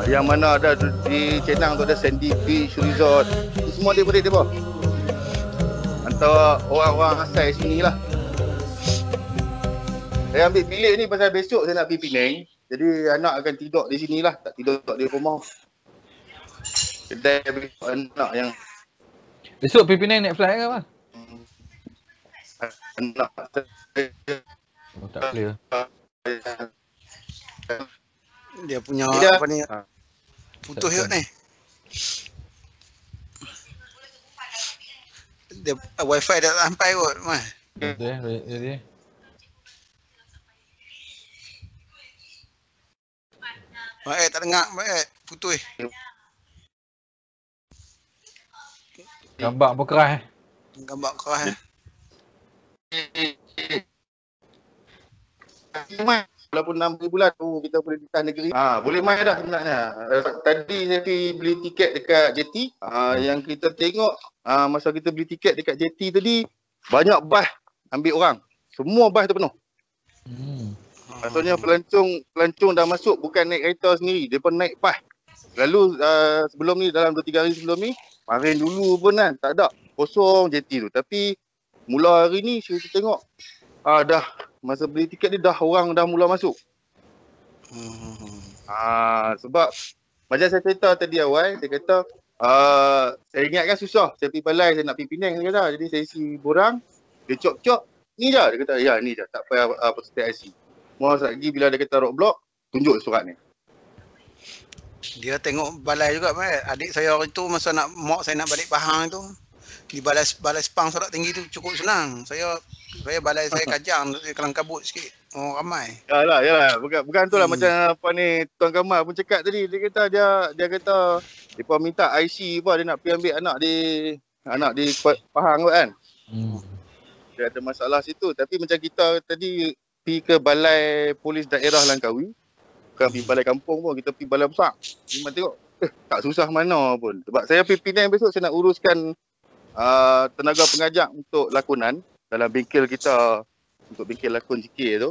Yang mana ada di Cenang tu ada Sandy Beach Resort. Itu semua dia bawah. Antara orang-orang asal sini lah. Saya ambil bilik ni pasal besok saya nak pergi Penang. Jadi anak akan tidur di sini lah. Tak tidur di rumah. Kedai besok anak yang... Besok pergi Penang naik flight ke apa? Anak Oh, tak clear. Dia punya dia, apa ni? Putus yuk ni. Dia wifi dah sampai kot, Mas. Betul jadi. Baik, tak dengar, baik. Putus. Gambar apa keras Gambar keras Walaupun 6 bulan tu kita boleh ditahan negeri. Boleh main dah sebenarnya. Tadi saya pergi beli tiket dekat JT. Yang kita tengok masa kita beli tiket dekat JT tadi, banyak bas ambil orang. Semua bas tu penuh. Maksudnya pelancong dah masuk bukan naik kereta sendiri, depa naik bas. Lalu sebelum ni dalam 2-3 hari sebelum ni, kemarin dulu pun kan tak ada, kosong JT tu. Tapi mula hari ni saya tengok dah masa beli tiket ni orang dah mula masuk. Sebab macam saya cerita tadi awal, saya kata saya ingat kan susah. Saya pergi balai, saya nak pergi Penang dia kata. Jadi saya isi borang, dia cop-cop, ni je. Dia kata, ya ni je, tak payah peserta IC. Mau lagi bila dia kata roadblock, tunjuk surat ni. Dia tengok balai juga, Mat. Adik saya hari tu masa mak saya nak balik Pahang tu, di balai Sepang Sorak Tinggi tu cukup senang. Saya balai saya Kajang, Kelang Kabut sikit. Oh, ramai. Yalah. Bukan tu lah macam apa ni Tuan Kamal pun cakap tadi. Dia kata dia kata depa minta IC apa, dia nak pergi ambil anak di Pahang kot kan. Dia ada masalah situ. Tapi macam kita tadi pergi ke balai polis daerah Langkawi, bukan pergi balai kampung pun, kita pergi balai besar. Memang tengok tak susah mana pun. Sebab saya pergi Penang besok, saya nak uruskan tenaga pengajak untuk lakonan dalam bengkel kita, untuk bengkel lakon JK tu.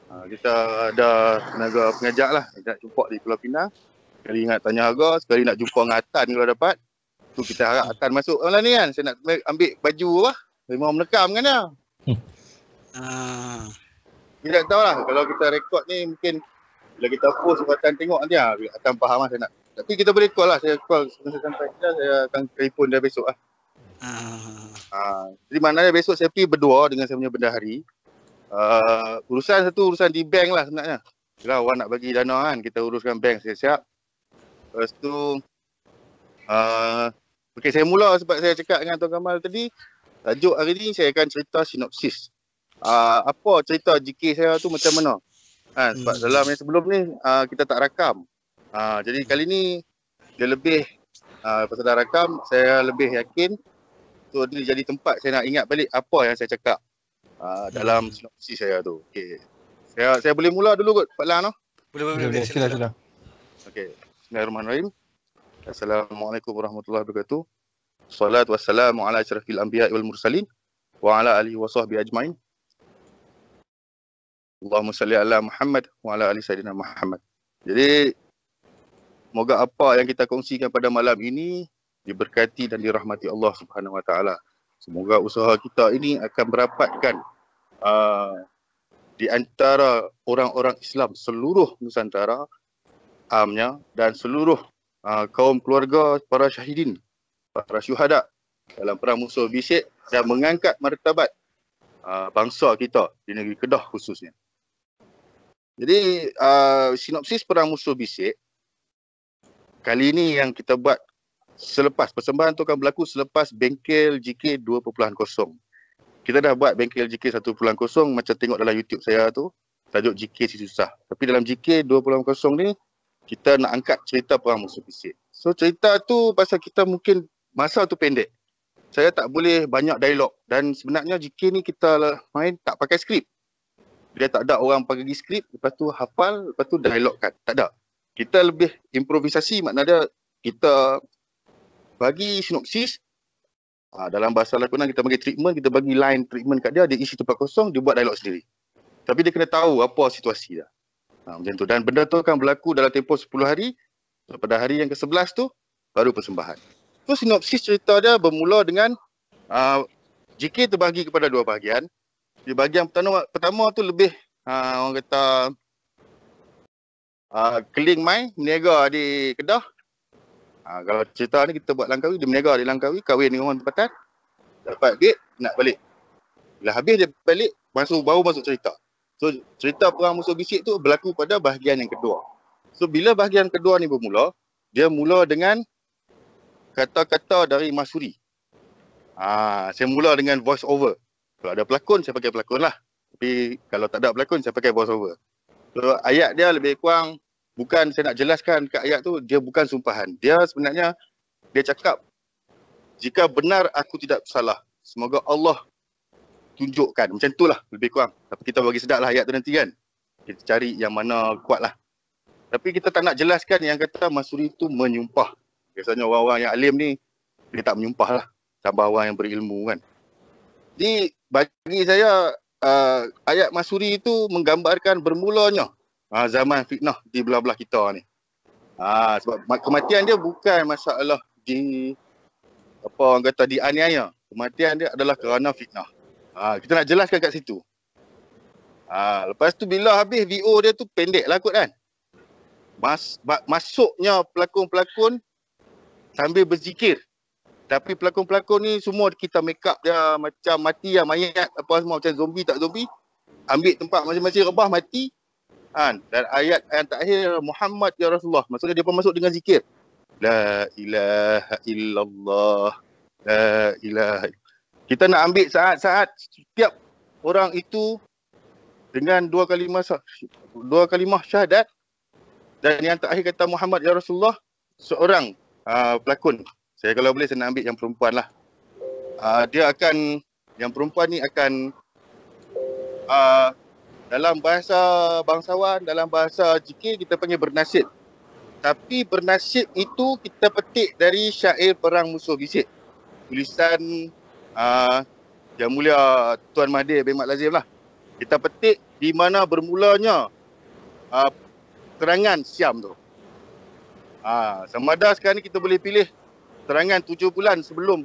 Kita ada tenaga pengajak lah, nak jumpa di Pulau Pinang. Sekali ingat tanya harga, sekali nak jumpa dengan Atan kalau dapat. Tu kita harap Atan masuk malam ni kan. Saya nak ambil baju apa, memang menekam kan dia. Kita tak tahulah, kalau kita rekod ni mungkin bila kita post Atan tengok nanti Atan faham lah saya nak. Tapi kita boleh call lah, saya call sampai kita, saya akan telefon dia besok lah. Jadi maknanya besok saya pergi berdua dengan saya punya bendahari. Urusan di bank lah sebenarnya. Kalau orang nak bagi dana kan, kita uruskan bank siap-siap. Lepas tu saya mula sebab saya cakap dengan Tuan Kamal tadi, tajuk hari ni saya akan cerita sinopsis. Apa cerita JK saya tu macam mana. Sebab dalam yang sebelum ni kita tak rakam. Jadi kali ni dia lebih pasal dah rakam, saya lebih yakin. So dia jadi tempat saya nak ingat balik apa yang saya cakap dalam sinopsis saya tu. Okey. Saya boleh mula dulu kot Pak Lang. Boleh. Sila. Okey. Bismillahirrahmanirrahim. Assalamualaikum warahmatullahi wabarakatuh. Wassalatu wassalamu ala asyrafil anbiya'i wal mursalin wa ala alihi wa sahbihi ajmain. Allahumma salli ala Muhammad wa ala ali sayyidina Muhammad. Jadi moga apa yang kita kongsikan pada malam ini diberkati dan dirahmati Allah Subhanahu Wa Taala. Semoga usaha kita ini akan merapatkan di antara orang-orang Islam seluruh Nusantara amnya dan seluruh kaum keluarga para syahidin, para syuhada dalam perang musuh bisik dan mengangkat martabat bangsa kita di negeri Kedah khususnya. Jadi sinopsis perang musuh bisik kali ini yang kita buat selepas persembahan tu akan berlaku selepas bengkel JK 2.0. Kita dah buat bengkel JK 1.0 macam tengok dalam YouTube saya tu, tajuk JK si susah. Tapi dalam JK 2.0 ni kita nak angkat cerita perang musuh bisik. So cerita tu pasal kita mungkin masa tu pendek. Saya tak boleh banyak dialog dan sebenarnya JK ni kita main tak pakai skrip. Dia tak ada orang bagi skrip, lepas tu hafal, lepas tu dialogkan. Tak ada. Kita lebih improvisasi, maknanya kita bagi sinopsis. Dalam bahasa lakonan kita bagi treatment, kita bagi line treatment kat dia, dia isi tempat kosong, dia buat dialog sendiri. Tapi dia kena tahu apa situasi dia. Macam tu. Dan benda tu akan berlaku dalam tempoh 10 hari So, pada hari yang ke-11 tu baru persembahan. So sinopsis cerita dia bermula dengan zikir terbahagi kepada dua bahagian. Di bahagian pertama tu lebih orang kata keling mai meniaga di Kedah. Kalau cerita ni kita buat Langkawi, dia meniaga di Langkawi, kahwin dengan orang tempatan, dapat duit, nak balik. Bila habis dia balik, baru masuk cerita. So cerita Perang Musuh Bisik tu berlaku pada bahagian yang kedua. So bila bahagian kedua ni bermula, dia mula dengan kata-kata dari Mas Suri. Saya mula dengan voice over. Kalau ada pelakon, saya pakai pelakon lah. Tapi kalau tak ada pelakon, saya pakai voice over. So ayat dia lebih kurang, bukan saya nak jelaskan kat ayat tu, dia bukan sumpahan. Dia sebenarnya, dia cakap, jika benar aku tidak salah, semoga Allah tunjukkan. Macam tu lah lebih kurang. Tapi kita bagi sedap lah ayat tu nanti kan. Kita cari yang mana kuat lah. Tapi kita tak nak jelaskan yang kata Mas Suri tu menyumpah. Biasanya orang-orang yang alim ni, dia tak menyumpah lah. Tambah orang yang berilmu kan. Jadi bagi saya, ayat Mas Suri itu menggambarkan bermulanya zaman fitnah di belah-belah kita ni. Sebab kematian dia bukan masalah orang kata dianiaya. Kematian dia adalah kerana fitnah. Kita nak jelaskan kat situ. Lepas tu bila habis VO dia tu pendek lah kot kan. Masuknya pelakon-pelakon sambil berzikir. Tapi pelakon-pelakon ni semua kita make up dia macam mati lah, mayat apa semua macam zombie tak zombie. Ambil tempat masing-masing rebah mati. Dan ayat yang terakhir Muhammad ya Rasulullah. Maksudnya dia pun masuk dengan zikir. La ilaha illallah. La ilaha. Kita nak ambil saat-saat setiap orang itu dengan dua kalimah syahadat. Dan yang terakhir kata Muhammad ya Rasulullah, seorang pelakon. Saya kalau boleh saya nak ambil yang perempuan lah. Yang perempuan ni akan dalam bahasa bangsawan, dalam bahasa zikir kita panggil bernasib. Tapi bernasib itu kita petik dari syair Perang Musuh Bisik. Tulisan Yang Mulia Tuan Mahathir bin Mat Lazim lah. Kita petik di mana bermulanya serangan Siam tu. Sama ada sekarang ni kita boleh pilih serangan 7 bulan sebelum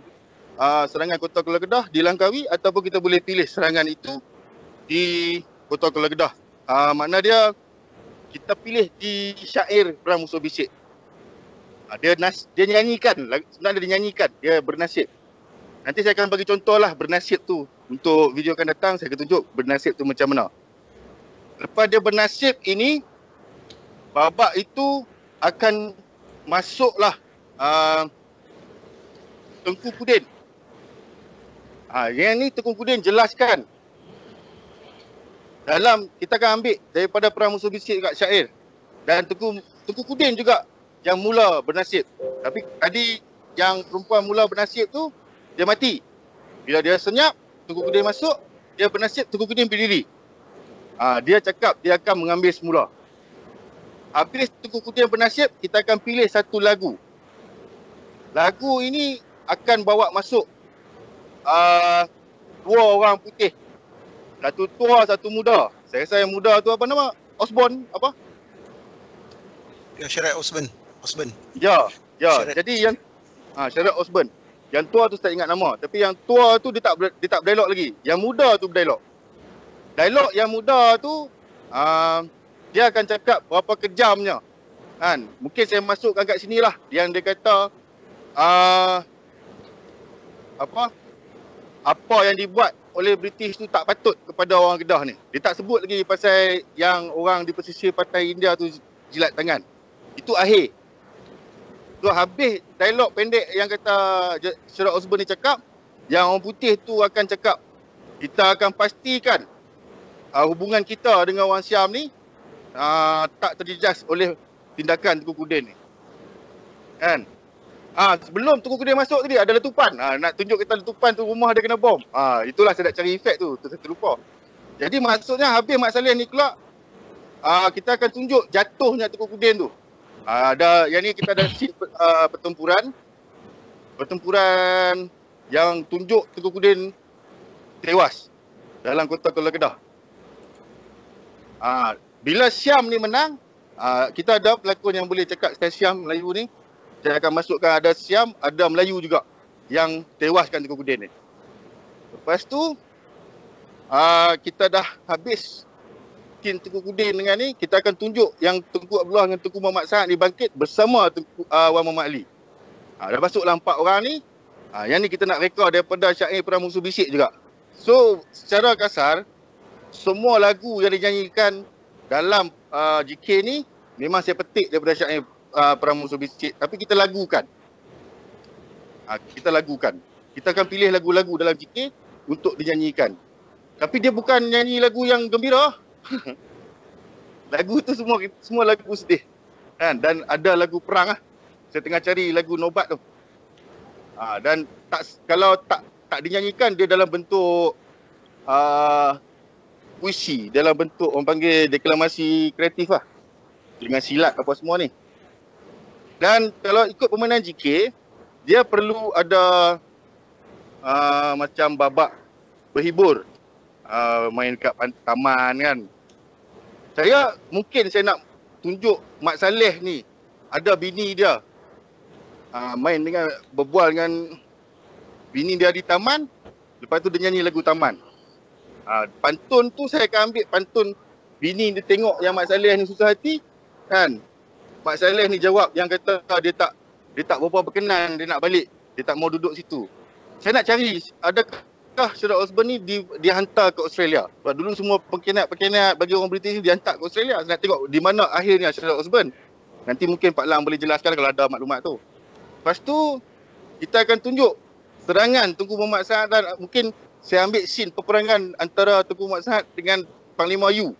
serangan Kota Kuala Kedah di Langkawi, ataupun kita boleh pilih serangan itu di Kota Kuala Kedah. Makna dia kita pilih di syair Perang Musuh Bisik. Dia nyanyikan, sebenarnya dia nyanyikan, dia bernasib. Nanti saya akan bagi contoh lah bernasib tu. Untuk video akan datang saya akan tunjuk bernasib tu macam mana. Lepas dia bernasib ini, babak itu akan masuklah Tengku Kudin. Yang ni Tengku Kudin jelaskan. Kita akan ambil daripada Perang Musuh Bisik kat syair. Dan Tengku Kudin juga yang mula bernasib. Tapi tadi yang perempuan mula bernasib tu, dia mati. Bila dia senyap, Tengku Kudin masuk, dia bernasib, Tengku Kudin berdiri. Dia cakap dia akan mengambil semula. Habis Tengku Kudin bernasib, kita akan pilih satu lagu. Lagu ini akan bawa masuk dua orang putih. Satu tua, satu muda. Saya rasa yang muda tu apa nama? Osborne apa? Ya, Syarat Osborne. Ya. Syarat. Jadi yang Syarat Osborne. Yang tua tu tak ingat nama, tapi yang tua tu dia tak berdialog lagi. Yang muda tu berdialog. Dialog yang muda tu dia akan cakap berapa kejamnya. Kan? Mungkin saya masukkan kat sinilah yang dia kata apa yang dibuat oleh British tu tak patut kepada orang Kedah ni. Dia tak sebut lagi pasal yang orang di pesisir pantai India tu jilat tangan. Itu akhir. Tu habis dialog pendek yang kata Syarat Osborne ni cakap, yang orang putih tu akan cakap, kita akan pastikan hubungan kita dengan orang Siam ni tak terjejas oleh tindakan Tengku Kudin ni. Kan? Sebelum Tengku Kudin masuk tadi ada letupan. Nak tunjuk kita letupan tu rumah dia kena bom. Itulah saya nak cari efek tu. Saya terlupa. Jadi maksudnya habis Mat Salleh ni kelak, kita akan tunjuk jatuhnya Tengku Kudin tu. Yang ni kita ada scene pertempuran yang tunjuk Tengku Kudin tewas dalam Kota Kuala Kedah. Bila Siam ni menang, Kita ada pelakon yang boleh cakap style Siam Melayu ni. Saya akan masukkan ada Siam, ada Melayu juga yang tewaskan Tengku Kudin ni. Lepas tu kita dah habis scene Tengku Kudin dengan ni, kita akan tunjuk yang Tengku Abdullah dengan Tengku Muhammad Sa'ad ni bangkit bersama Tengku Wan Muhammad Ali. Dah masuklah 4 orang ni. Yang ni kita nak rekod daripada syair Perang Musuh Bisik juga. So secara kasar, semua lagu yang dinyanyikan dalam GK ni memang saya petik daripada syair Perang Musuh Bisik, tapi kita lagukan. Kita akan pilih lagu-lagu dalam GK untuk dinyanyikan. Tapi dia bukan nyanyi lagu yang gembira. Lagu tu semua lagu sedih. Kan? Dan ada lagu perang lah. Saya tengah cari lagu Nobat tu. Dan kalau tak dinyanyikan, dia dalam bentuk puisi, dalam bentuk orang panggil deklamasi kreatif lah. Dengan silat apa semua ni. Dan kalau ikut permainan GK, dia perlu ada macam babak berhibur. Main kat taman kan. Saya nak tunjuk Mat Saleh ni, ada bini dia. Main dengan, berbual dengan bini dia di taman. Lepas tu dia nyanyi lagu taman. Pantun tu saya akan ambil pantun bini dia tengok yang Mat Saleh ni susah hati. Kan? Mat Saleh ni jawab yang kata dia tak berapa berkenan, dia nak balik. Dia tak mau duduk situ. Saya nak cari adakah Sherlock Osborn ni dihantar ke Australia. Sebab dulu semua pengkhianat bagi orang British ni dihantar ke Australia. Saya nak tengok di mana akhirnya Sherlock Osborn. Nanti mungkin Pak Lang boleh jelaskan kalau ada maklumat tu. Lepas tu, kita akan tunjuk serangan Tengku Muhammad Sa'ad dan mungkin saya ambil scene peperangan antara Tengku Muhammad Sa'ad dengan Panglima Yu.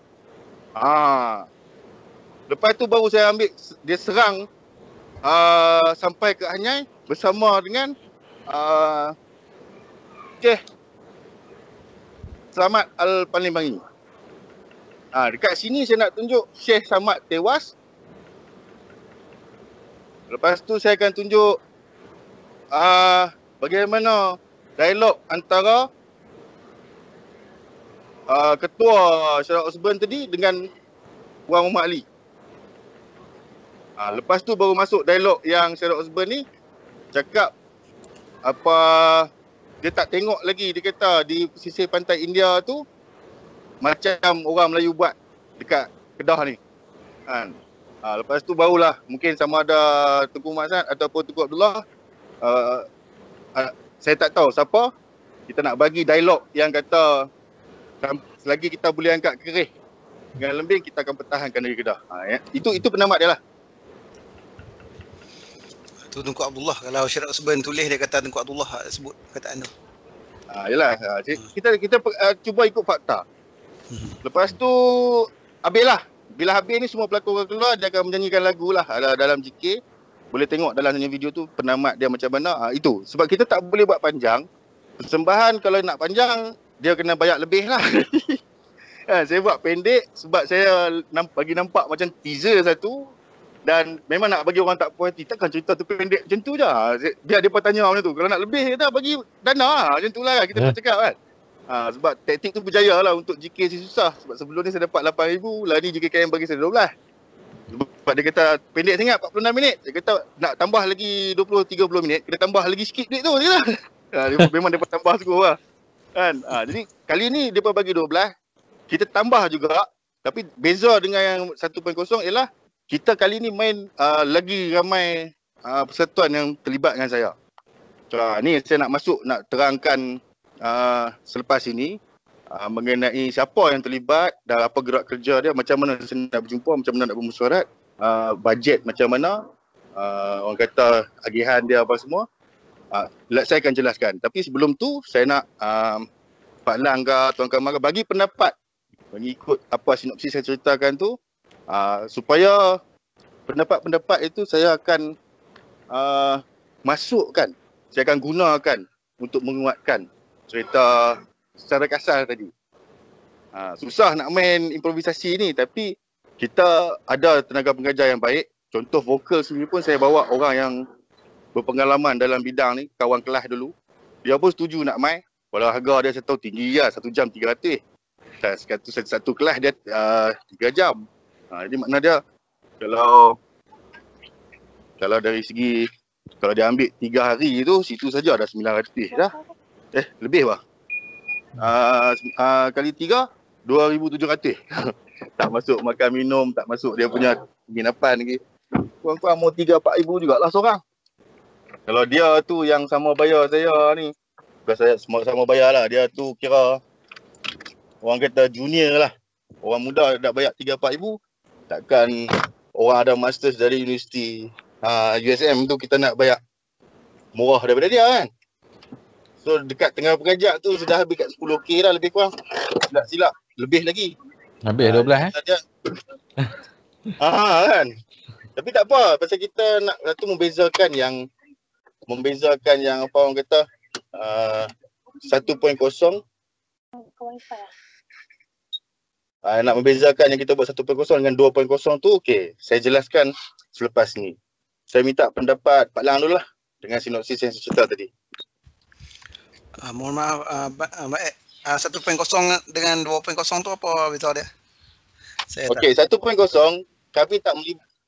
Lepas tu baru saya ambil dia serang sampai ke Anyai bersama dengan Syekh Selamat Al-Palimbangi. Dekat sini saya nak tunjuk Syekh Samad tewas. Lepas tu saya akan tunjuk bagaimana dialog antara ketua Sherlock Osborn tadi dengan Wan Muhammad Ali. Lepas tu baru masuk dialog yang Sherlock Osborn ni cakap apa dia tak tengok lagi, dia kata di pesisir pantai India tu macam orang Melayu buat dekat Kedah ni. Lepas tu barulah mungkin sama ada Tengku Muhammad Sa'ad ataupun Tengku Abdullah, saya tak tahu siapa, kita nak bagi dialog yang kata selagi kita boleh angkat kerih dengan lembing, kita akan pertahankan negeri Kedah. Itu penamat dia lah. Tu Tengku Abdullah. Kalau Sherlock Osborn tulis, dia kata Tengku Abdullah sebut perkataan tu. Yelah, kita cuba ikut fakta. Lepas tu habislah. Bila habis ni semua pelakon keluar, dia akan menyanyikan lagu lah dalam GK. Boleh tengok dalam video tu penamat dia macam mana. Itu sebab kita tak boleh buat panjang. Persembahan kalau nak panjang, dia kena bayar lebih lah. Saya buat pendek sebab saya bagi nampak macam teaser satu. Dan memang nak bagi orang tak puas hati, takkan cerita tu pendek macam tu je. Biar dia tanya macam tu. Kalau nak lebih, kita bagi dana lah. Macam tu lah kan kita cakap kan. Sebab taktik tu berjaya lah untuk GK si susah. Sebab sebelum ni saya dapat 8,000, lah ni GKKM bagi saya 12. Sebab dia kata pendek sangat 46 minit. Dia kata nak tambah lagi 20-30 minit, kena tambah lagi sikit duit tu je lah. Memang dia tambah suruh lah. Kan? Jadi kali ni dia bagi 12, kita tambah juga. Tapi beza dengan yang 1.0 ialah kita kali ni main lagi ramai persatuan yang terlibat dengan saya. Ni saya nak terangkan selepas ini mengenai siapa yang terlibat dan apa gerak kerja dia, macam mana saya nak berjumpa, macam mana nak bermesyuarat, bajet macam mana, orang kata agihan dia apa semua. Saya akan jelaskan. Tapi sebelum tu saya nak Pak Lang ke Tuan Kamal bagi pendapat mengikut apa sinopsis saya ceritakan tu, supaya pendapat-pendapat itu saya akan masukkan, saya akan gunakan untuk menguatkan cerita secara kasar tadi. Susah nak main improvisasi ni, tapi kita ada tenaga pengajar yang baik. Contoh vokal sendiri pun saya bawa orang yang berpengalaman dalam bidang ni, kawan kelas dulu. Dia pun setuju nak main. Walau harga dia saya tahu tinggi lah, 1 jam 300. Satu kelas dia 3 jam. Jadi makna dia Kalau dari segi, kalau dia ambil 3 hari tu, situ saja ada 900 dah. Lebih bang. Kali 3, 2,700. Tak masuk makan minum, tak masuk dia punya penginapan lagi. Kurang-kurang mau 3-4 ribu jugalah seorang. Kalau dia tu yang sama bayar saya ni, bukan saya sama bayar lah, dia tu kira orang kata junior lah. Orang muda dah bayar 3-4 ribu, takkan orang ada masters dari universiti USM tu kita nak bayar murah daripada dia kan. So dekat tengah pengajak tu sudah habis kat 10k dah lebih kurang. Tak silap, lebih lagi. Habis 12 kan. Tapi tak apa, pasal kita nak satu membezakan yang apa orang kata 1.0 nak membezakan yang kita buat 1.0 dengan 2.0 tu okey. Saya jelaskan selepas ni. Saya minta pendapat Pak Lang dulu lah dengan sinopsis yang saya cerita tadi. Mohon maaf, 1.0 dengan 2.0 tu apa beza dia? Okey, 1.0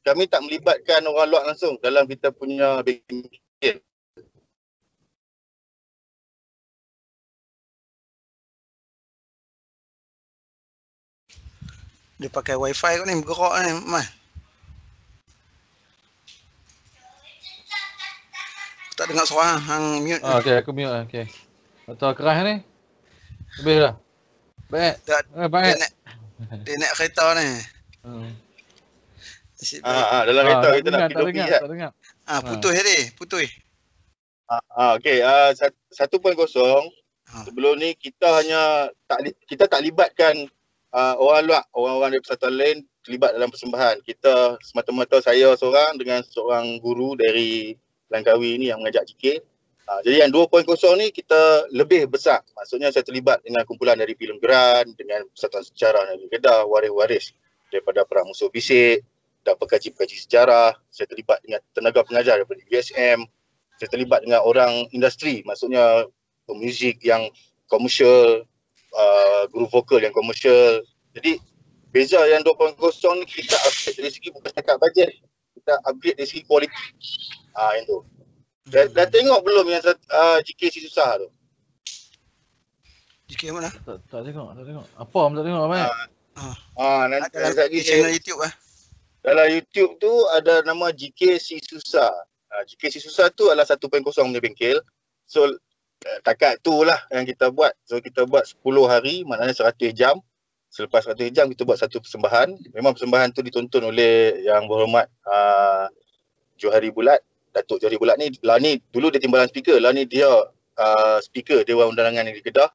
kami tak melibatkan orang luar langsung dalam kita punya bengkel. Dia pakai wifi kot ni, bergerak ni, Mas. Tak dengar suara hang mute. Okey, aku mute lah. Okey. Atau keras ni? Habis dah? Baik. Baik. Dia naik kereta ni. Dalam kereta kita nak tak dengar. Putus tadi, putus. Okey, 1.0 sebelum ni kita tak libatkan orang luar, orang-orang dari persatuan lain terlibat dalam persembahan. Kita semata-mata saya seorang dengan seorang guru dari Langkawi ni yang mengajar GK. Jadi yang 2.0 ni kita lebih besar. Maksudnya saya terlibat dengan kumpulan dari Filem Geran, dengan Persatuan Sejarah Negeri Kedah, waris-waris daripada Perang Musuh Bisik dan pekaji-pekaji sejarah. Saya terlibat dengan tenaga pengajar daripada USM. Saya terlibat dengan orang industri, maksudnya pemuzik yang komersial, guru vokal yang komersial. Jadi beza yang 2.0 ni kita upgrade dari segi bukan setakat bajet, kita upgrade dari segi kualiti. Yang tu. Dah tengok belum yang GK si susah tu? GK mana? Tak tengok. Apa pun tak tengok apa? Nanti lagi channel YouTube Dalam YouTube tu ada nama GK si susah. GK si susah tu adalah 1.0 punya bengkel. So takat tu lah yang kita buat. So kita buat 10 hari, maknanya 100 jam. Selepas 100 jam kita buat satu persembahan. Memang persembahan tu ditonton oleh yang berhormat Johari Bulat. Datuk Johari Bulat ni, lah ni dulu dia timbalan speaker, lah ni dia speaker Dewan Undangan Negeri Kedah.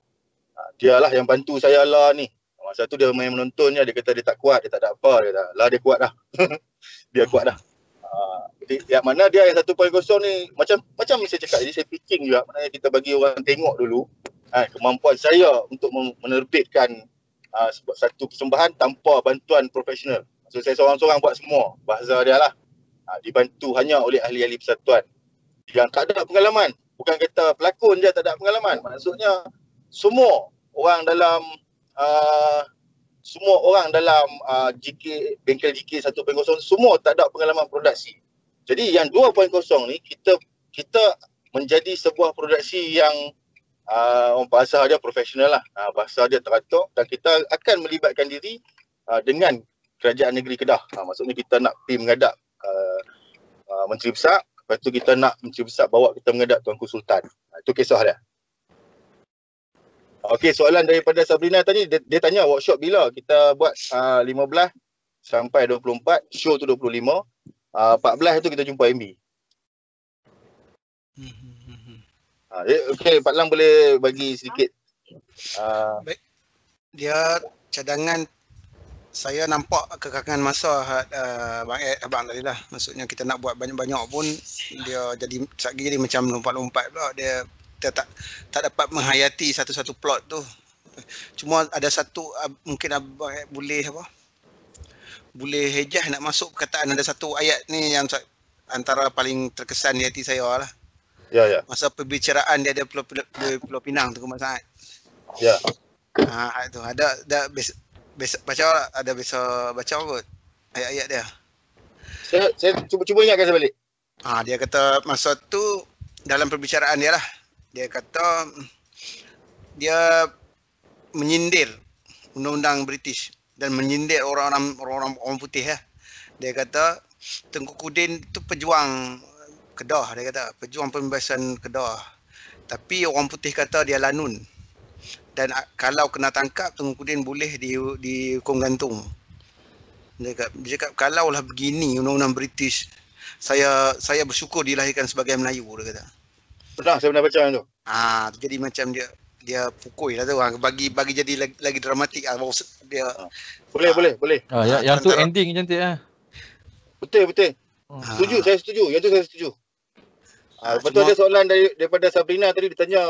Dia lah yang bantu saya lah ni. Masa tu dia main menonton je, dia kata dia tak kuat, dia tak ada apa, dia kuat dah. Dia kuat dah. Jadi yang mana dia yang 1.0 ni macam saya cakap, jadi saya pitching juga, maknanya kita bagi orang tengok dulu kemampuan saya untuk menerbitkan satu persembahan tanpa bantuan profesional. So saya seorang-seorang buat semua, bahasa dia lah. Dibantu hanya oleh ahli-ahli persatuan yang tak ada pengalaman. Bukan kata pelakon je tak ada pengalaman. Maksudnya semua orang dalam GK, bengkel GK 1.0 semua tak ada pengalaman produksi. Jadi yang 2.0 ni kita menjadi sebuah produksi yang bahasa dia profesional lah. Bahasa dia teratur, dan kita akan melibatkan diri dengan Kerajaan Negeri Kedah. Maksudnya kita nak pergi menghadap Menteri Besar, lepas tu kita nak Menteri Besar bawa kita menghadap Tuanku Sultan. Itu kisah dia. Okey, soalan daripada Sabrina tadi, dia tanya workshop bila. Kita buat 15 sampai 24, show tu 25, 14 tu kita jumpa MB. Okey, Pak Lang boleh bagi sedikit. Baik. Dia cadangan, saya nampak kekangan masa abang tadi lah. Maksudnya kita nak buat banyak-banyak pun dia jadi macam lompat-lompat pula. Dia tak dapat menghayati satu-satu plot tu. Cuma ada satu mungkin abang boleh hejah nak masuk perkataan. Ada satu ayat ni yang antara paling terkesan di hati saya lah. Ya. Masa perbicaraan dia ada Pulau Pinang tu Kumat Saat. Ya. Itu ada baca ada bisa baca kot ayat-ayat dia. Saya cuba ingatkan saya balik. Dia kata masa tu dalam perbicaraan dia lah. Dia kata dia menyindir undang-undang British dan menyindir orang putih ya. Dia kata Tengku Kudin tu pejuang Kedah, dia kata pejuang pembebasan Kedah. Tapi orang putih kata dia lanun. Dan kalau kena tangkap Tengku Kudin boleh dihukum gantung. Dia cakap kalaulah begini undang-undang British, saya bersyukur dilahirkan sebagai Melayu, dia kata. Saya pernah baca tu. Jadi macam dia pukul lah tu, bagi jadi lagi dramatik dia. Boleh. Yang tu ending cantik ah. Betul. Saya setuju. Yang tu saya setuju. Lepas tu ada soalan daripada Sabrina tadi, dia tanya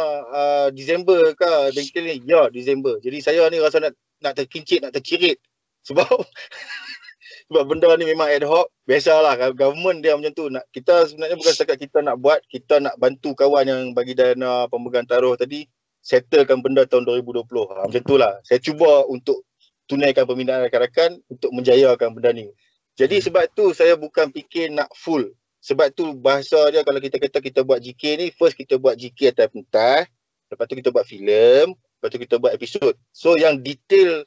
Disember ke bengkel ni? Ya, Disember. Jadi saya ni rasa nak terkincit, nak terkirit. Sebab benda ni memang ad hoc. Biasalah government dia macam tu. Kita sebenarnya bukan setakat kita nak buat, kita nak bantu kawan yang bagi dana pemegang taruh tadi settlekan benda tahun 2020. Macam tu lah. Saya cuba untuk tunaikan pembinaan rakan-rakan untuk menjayakan benda ni. Jadi sebab tu saya bukan fikir nak full. Sebab tu bahasa dia kalau kita kata kita buat GK ni, first kita buat GK atas pentas, lepas tu kita buat filem, lepas tu kita buat episod. So yang detail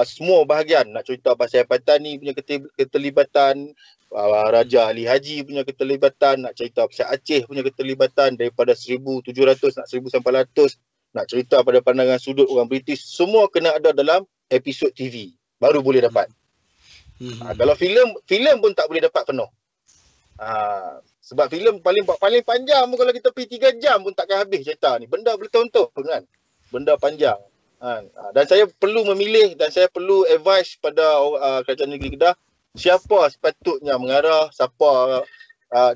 semua bahagian, nak cerita pasal Patani punya keterlibatan, Raja Ali Haji punya keterlibatan, nak cerita pasal Aceh punya keterlibatan daripada 1700 nak 1800, nak cerita pada pandangan sudut orang British, semua kena ada dalam episod TV baru boleh dapat. Kalau filem pun tak boleh dapat penuh. Sebab filem paling panjang pun kalau kita pergi 3 jam pun takkan habis cerita ni. Benda bertahun-tahun kan. Benda panjang. Dan saya perlu memilih dan saya perlu advice pada Kerajaan Negeri Kedah siapa sepatutnya mengarah, siapa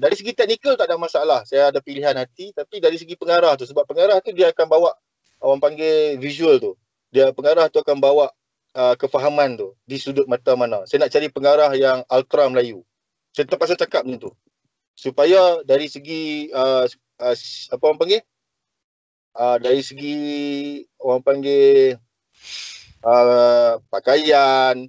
dari segi teknikal tak ada masalah. Saya ada pilihan hati, tapi dari segi pengarah tu, sebab pengarah tu dia akan bawa orang panggil visual tu. Pengarah tu akan bawa kefahaman tu di sudut mata mana. Saya nak cari pengarah yang ultra Melayu. Saya terpaksa cakap macam tu. Supaya dari segi apa orang panggil? Dari segi orang panggil pakaian,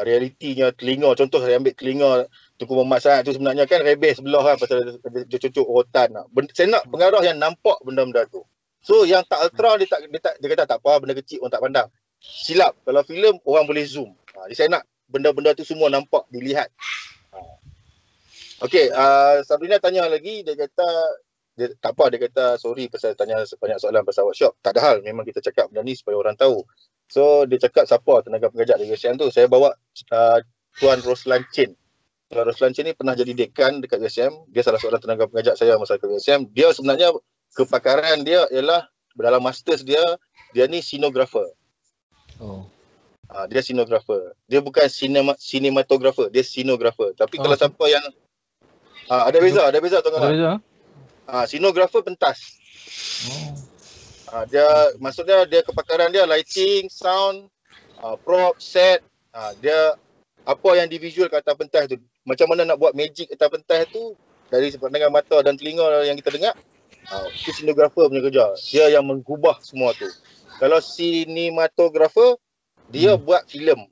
realitinya, telinga. Contoh saya ambil telinga Tunku Muhammad Said tu sebenarnya kan rebes sebelah kan pasal dia cucuk rotan. Saya nak pengarah yang nampak benda-benda tu. So yang tak ultra dia kata tak apa, benda kecil orang tak pandang. Silap. Kalau filem orang boleh zoom. Jadi saya nak benda-benda tu semua nampak, dilihat. Okey, Sabrina tanya lagi, dia kata tak apa, dia kata sorry pasal tanya banyak soalan pasal workshop. Tak ada hal, memang kita cakap benda ni supaya orang tahu. So dia cakap siapa tenaga pengajak di USM tu. Saya bawa Tuan Roslan Chen. Tuan Roslan Chen ni pernah jadi dekan dekat USM. Dia salah seorang tenaga pengajak saya masa ke USM. Dia sebenarnya kepakaran dia ialah dalam masters dia ni scenografer. Dia scenografer. Dia bukan cinematographer, dia scenografer. Tapi kalau siapa yang ada beza tuan-tuan. Scenografer pentas. Dia maksudnya dia kepakaran dia lighting, sound, prop, set. Dia apa yang divisual kat atas pentas tu. Macam mana nak buat magic atas pentas tu dari pandangan mata dan telinga yang kita dengar. Itu scenografer punya kerja. Dia yang menggubah semua tu. Kalau cinematographer dia buat filem.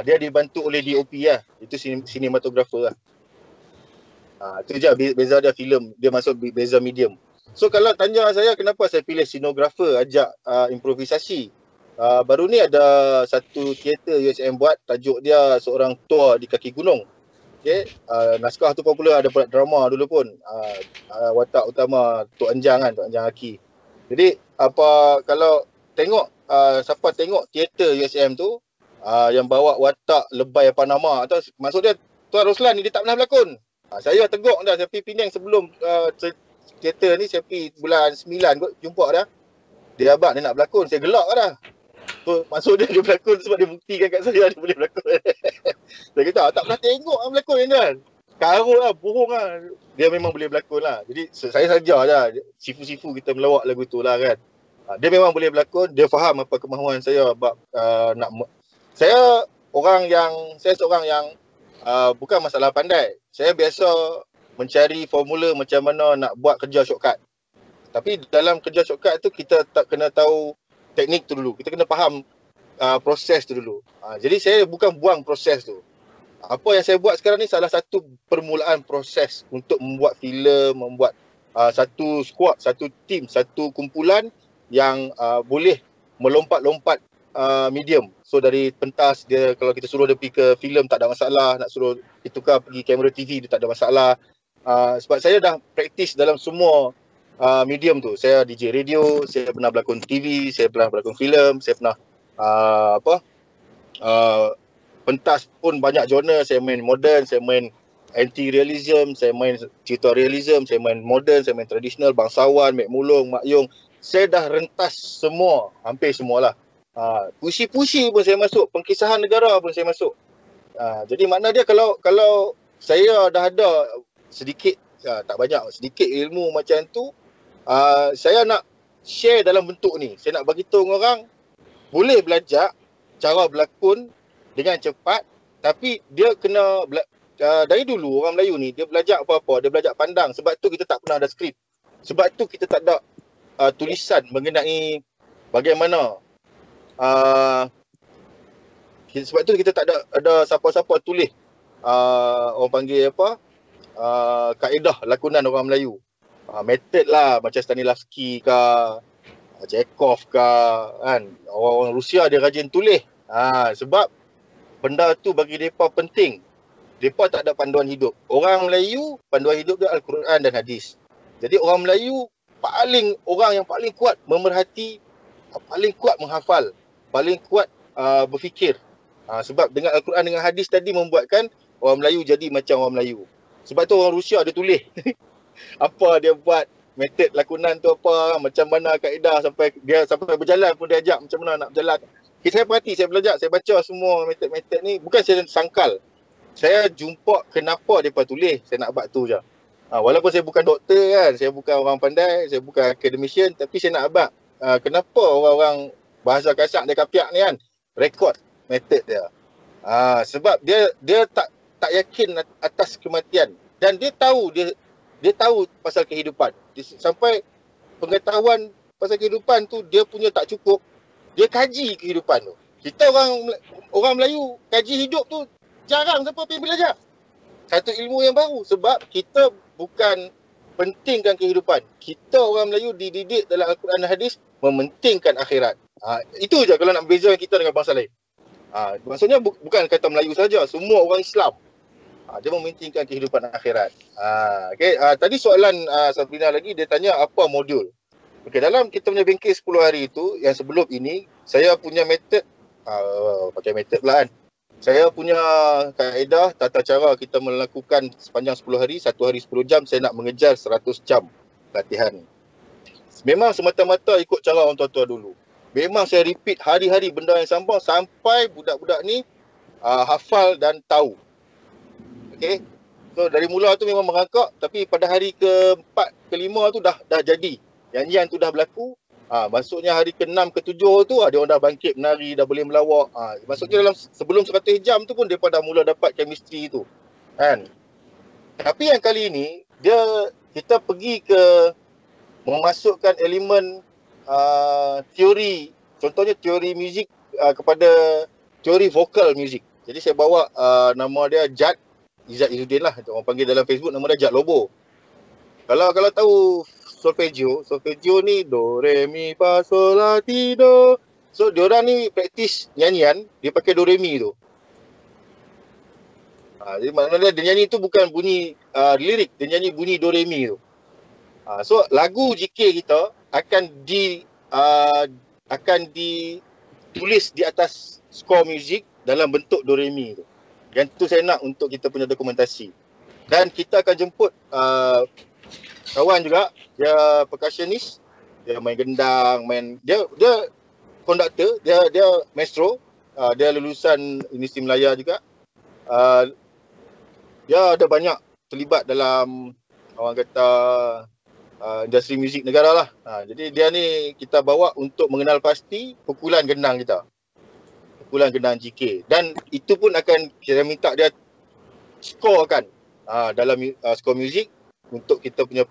Dia dibantu oleh DOP lah. Itu cinematographer lah. Itu je beza dia filem. Dia masuk beza medium. So kalau tanya saya kenapa saya pilih scenografer ajak improvisasi. Baru ni ada satu teater USM buat, tajuk dia Seorang Tua di Kaki Gunung. Okay. Naskah tu popular, ada buat drama dulu pun. Watak utama Tok Anjang kan, Tok Anjang Aki. Jadi kalau tengok siapa tengok teater USM tu yang bawa watak lebay Panama atau maksud dia Tuan Roslan ni dia tak pernah berlakon. Saya tegur dah, saya pergi Penang sebelum teater ni, saya pergi bulan 9 kot jumpa dah. Dia abang dia nak berlakon, saya gelak dah. So maksud dia berlakon sebab dia buktikan kat saya dia boleh berlakon. Saya kata tak pernah tengok orang berlakon kan. Karut lah, bohong lah. Dia memang boleh berlakon lah. Jadi saya saja je sifu-sifu kita melawak lagu tu lah kan. Dia memang boleh berlakon, dia faham apa kemahuan saya saya seorang yang bukan masalah pandai. Saya biasa mencari formula macam mana nak buat kerja shortcut. Tapi dalam kerja shortcut tu kita tak kena tahu teknik tu dulu. Kita kena faham proses tu dulu. Jadi saya bukan buang proses tu. Apa yang saya buat sekarang ni salah satu permulaan proses untuk membuat filem, membuat satu squad, satu tim, satu kumpulan yang boleh melompat-lompat medium. So dari pentas dia, kalau kita suruh dia pergi ke filem tak ada masalah, nak suruh ditukar pergi kamera TV dia tak ada masalah. Sebab saya dah praktis dalam semua medium tu. Saya DJ radio, saya pernah berlakon TV, saya pernah berlakon filem, saya pernah pentas pun banyak genre. Saya main modern, saya main anti-realism, saya main cerita realism, saya main modern, saya main tradisional, bangsawan, Mek Mulung, Mak Yong. Saya dah rentas semua, hampir semualah. Puisi-puisi pun saya masuk, pengkisahan negara pun saya masuk. Jadi makna dia kalau saya dah ada sedikit, tak banyak, sedikit ilmu macam tu, saya nak share dalam bentuk ni. Saya nak bagi tahu orang boleh belajar cara berlakon dengan cepat, tapi dia kena dari dulu orang Melayu ni dia belajar apa-apa, dia belajar pandang. Sebab tu kita tak pernah ada skrip. Sebab tu kita tak ada tulisan mengenai bagaimana sebab tu kita tak ada siapa-siapa tulis orang panggil apa, kaedah lakonan orang Melayu. Method lah, macam Stanislavski ke, Chekhov ke, kan. Orang Rusia dia rajin tulis. Sebab benda tu bagi mereka penting. Mereka tak ada panduan hidup. Orang Melayu, panduan hidup dia Al-Quran dan hadis. Jadi orang Melayu orang yang paling kuat memerhati, paling kuat menghafal, paling kuat berfikir. Sebab dengan Al-Quran dengan hadis tadi membuatkan orang Melayu jadi macam orang Melayu. Sebab tu orang Rusia dia tulis apa dia buat, metod lakonan tu apa, macam mana kaedah, sampai berjalan pun dia ajak macam mana nak berjalan. Saya perhati, saya belajar, saya baca semua metod-metod ni. Bukan saya sangkal, saya jumpa kenapa mereka tulis, saya nak buat tu je. Walaupun saya bukan doktor kan, saya bukan orang pandai, saya bukan academician, tapi saya nak abang kenapa orang-orang bahasa kasar dia kapiak ni kan rekod metod dia. Sebab dia tak yakin atas kematian, dan dia tahu pasal kehidupan. Sampai pengetahuan pasal kehidupan tu dia punya tak cukup, dia kaji kehidupan tu. Kita orang Melayu kaji hidup tu jarang siapa pergi belajar. Satu ilmu yang baru, sebab kita bukan pentingkan kehidupan. Kita orang Melayu dididik dalam Al-Quran dan hadis mementingkan akhirat. Itu je kalau nak bezakan kita dengan bangsa lain. Maksudnya bukan kata Melayu saja, semua orang Islam dia mementingkan kehidupan akhirat. Tadi soalan Sabrina lagi, dia tanya apa modul. Dalam kita punya bengkel 10 hari itu, yang sebelum ini, saya punya metod, pakai metod pula kan. Saya punya kaedah, tata cara kita melakukan sepanjang 10 hari, 1 hari 10 jam, saya nak mengejar 100 jam latihan. Memang semata-mata ikut cara orang tua-tua dulu. Memang saya repeat hari-hari benda yang sama sampai budak-budak ni hafal dan tahu. Okay. So dari mula tu memang merangkak, tapi pada hari ke-4, ke-5 tu dah jadi. Nyanyian tu dah berlaku. Maksudnya hari ke-6, ke-7 tu dia orang dah bangkit menari, dah boleh melawak. Maksudnya dalam sebelum 100 jam tu pun mereka dah mula dapat chemistry tu. Kan? Tapi yang kali ni kita pergi ke memasukkan elemen teori, contohnya teori muzik kepada teori vokal muzik. Jadi saya bawa nama dia Jad Izzat Izzuddin lah, orang panggil dalam Facebook nama dia Jad Lobo. Kalau tahu solfegio ni do re mi fa sol la ti do. So diorang ni praktis nyanyian, dia pakai do re mi tu. Jadi maknanya dia nyanyi tu bukan bunyi lirik, dia nyanyi bunyi do re mi tu. So lagu JK kita akan ditulis di atas skor muzik dalam bentuk do re mi tu. Yang tu saya nak untuk kita punya dokumentasi. Dan kita akan jemput kawan juga, dia percussionist, dia main gendang, dia konduktor, dia maestro, dia lulusan Universiti Melaya juga. Dia ada banyak terlibat dalam orang kata industri muzik negara lah. Jadi dia ni kita bawa untuk mengenal pasti pukulan gendang kita, pukulan gendang JK, dan itu pun akan kita minta dia skorkan dalam skor muzik untuk kita punya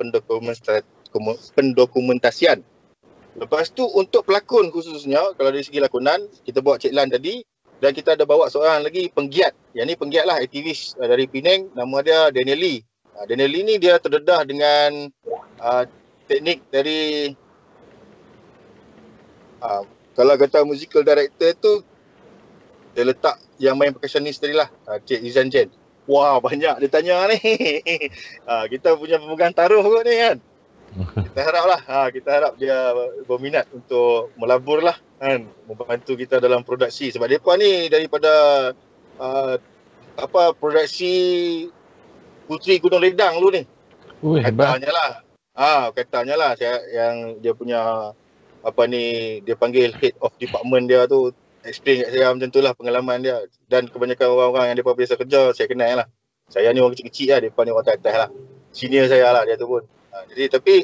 pendokumentasian. Lepas tu untuk pelakon khususnya, kalau dari segi lakonan, kita bawa Cik Lan tadi, Dan kita ada bawa seorang lagi penggiat. Yang ni penggiat lah, aktivis dari Penang. Nama dia Daniel Lee. Daniel Lee ni dia terdedah dengan teknik dari kalau kata musical director tu, dia letak yang main percussionist tadi lah, Cik Izan Jen. Wah, banyak dia tanya ni. Kita punya pemegang taruh kot ni kan. Kita harap lah, kita harap dia berminat untuk melabur lah kan, membantu kita dalam produksi. Sebab mereka ni daripada produksi Puteri Gunung Ledang dulu ni. Katanya lah. Katanya lah yang dia punya dia panggil head of department dia tu explain kat saya macam tu lah pengalaman dia. Dan kebanyakan orang-orang yang mereka biasa kerja saya kenal lah. Saya ni orang kecil-kecil lah, mereka ni orang atas lah. Senior saya lah dia tu pun. Jadi tapi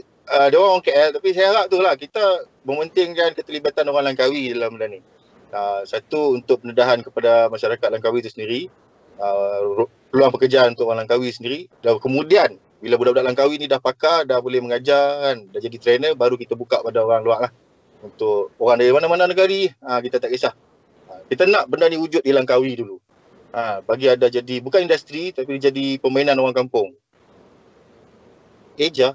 dia orang KL, tapi saya harap tu lah kita mementingkan keterlibatan orang Langkawi dalam benda ni. Satu, untuk pendedahan kepada masyarakat Langkawi itu sendiri, peluang pekerjaan untuk orang Langkawi sendiri. Dan kemudian bila budak-budak Langkawi ni dah pakar, dah boleh mengajar kan, dah jadi trainer, baru kita buka pada orang luar lah. Untuk orang dari mana-mana negara, kita tak kisah. Kita nak benda ni wujud di Langkawi dulu. Bagi ada jadi bukan industri tapi jadi permainan orang kampung. Eja.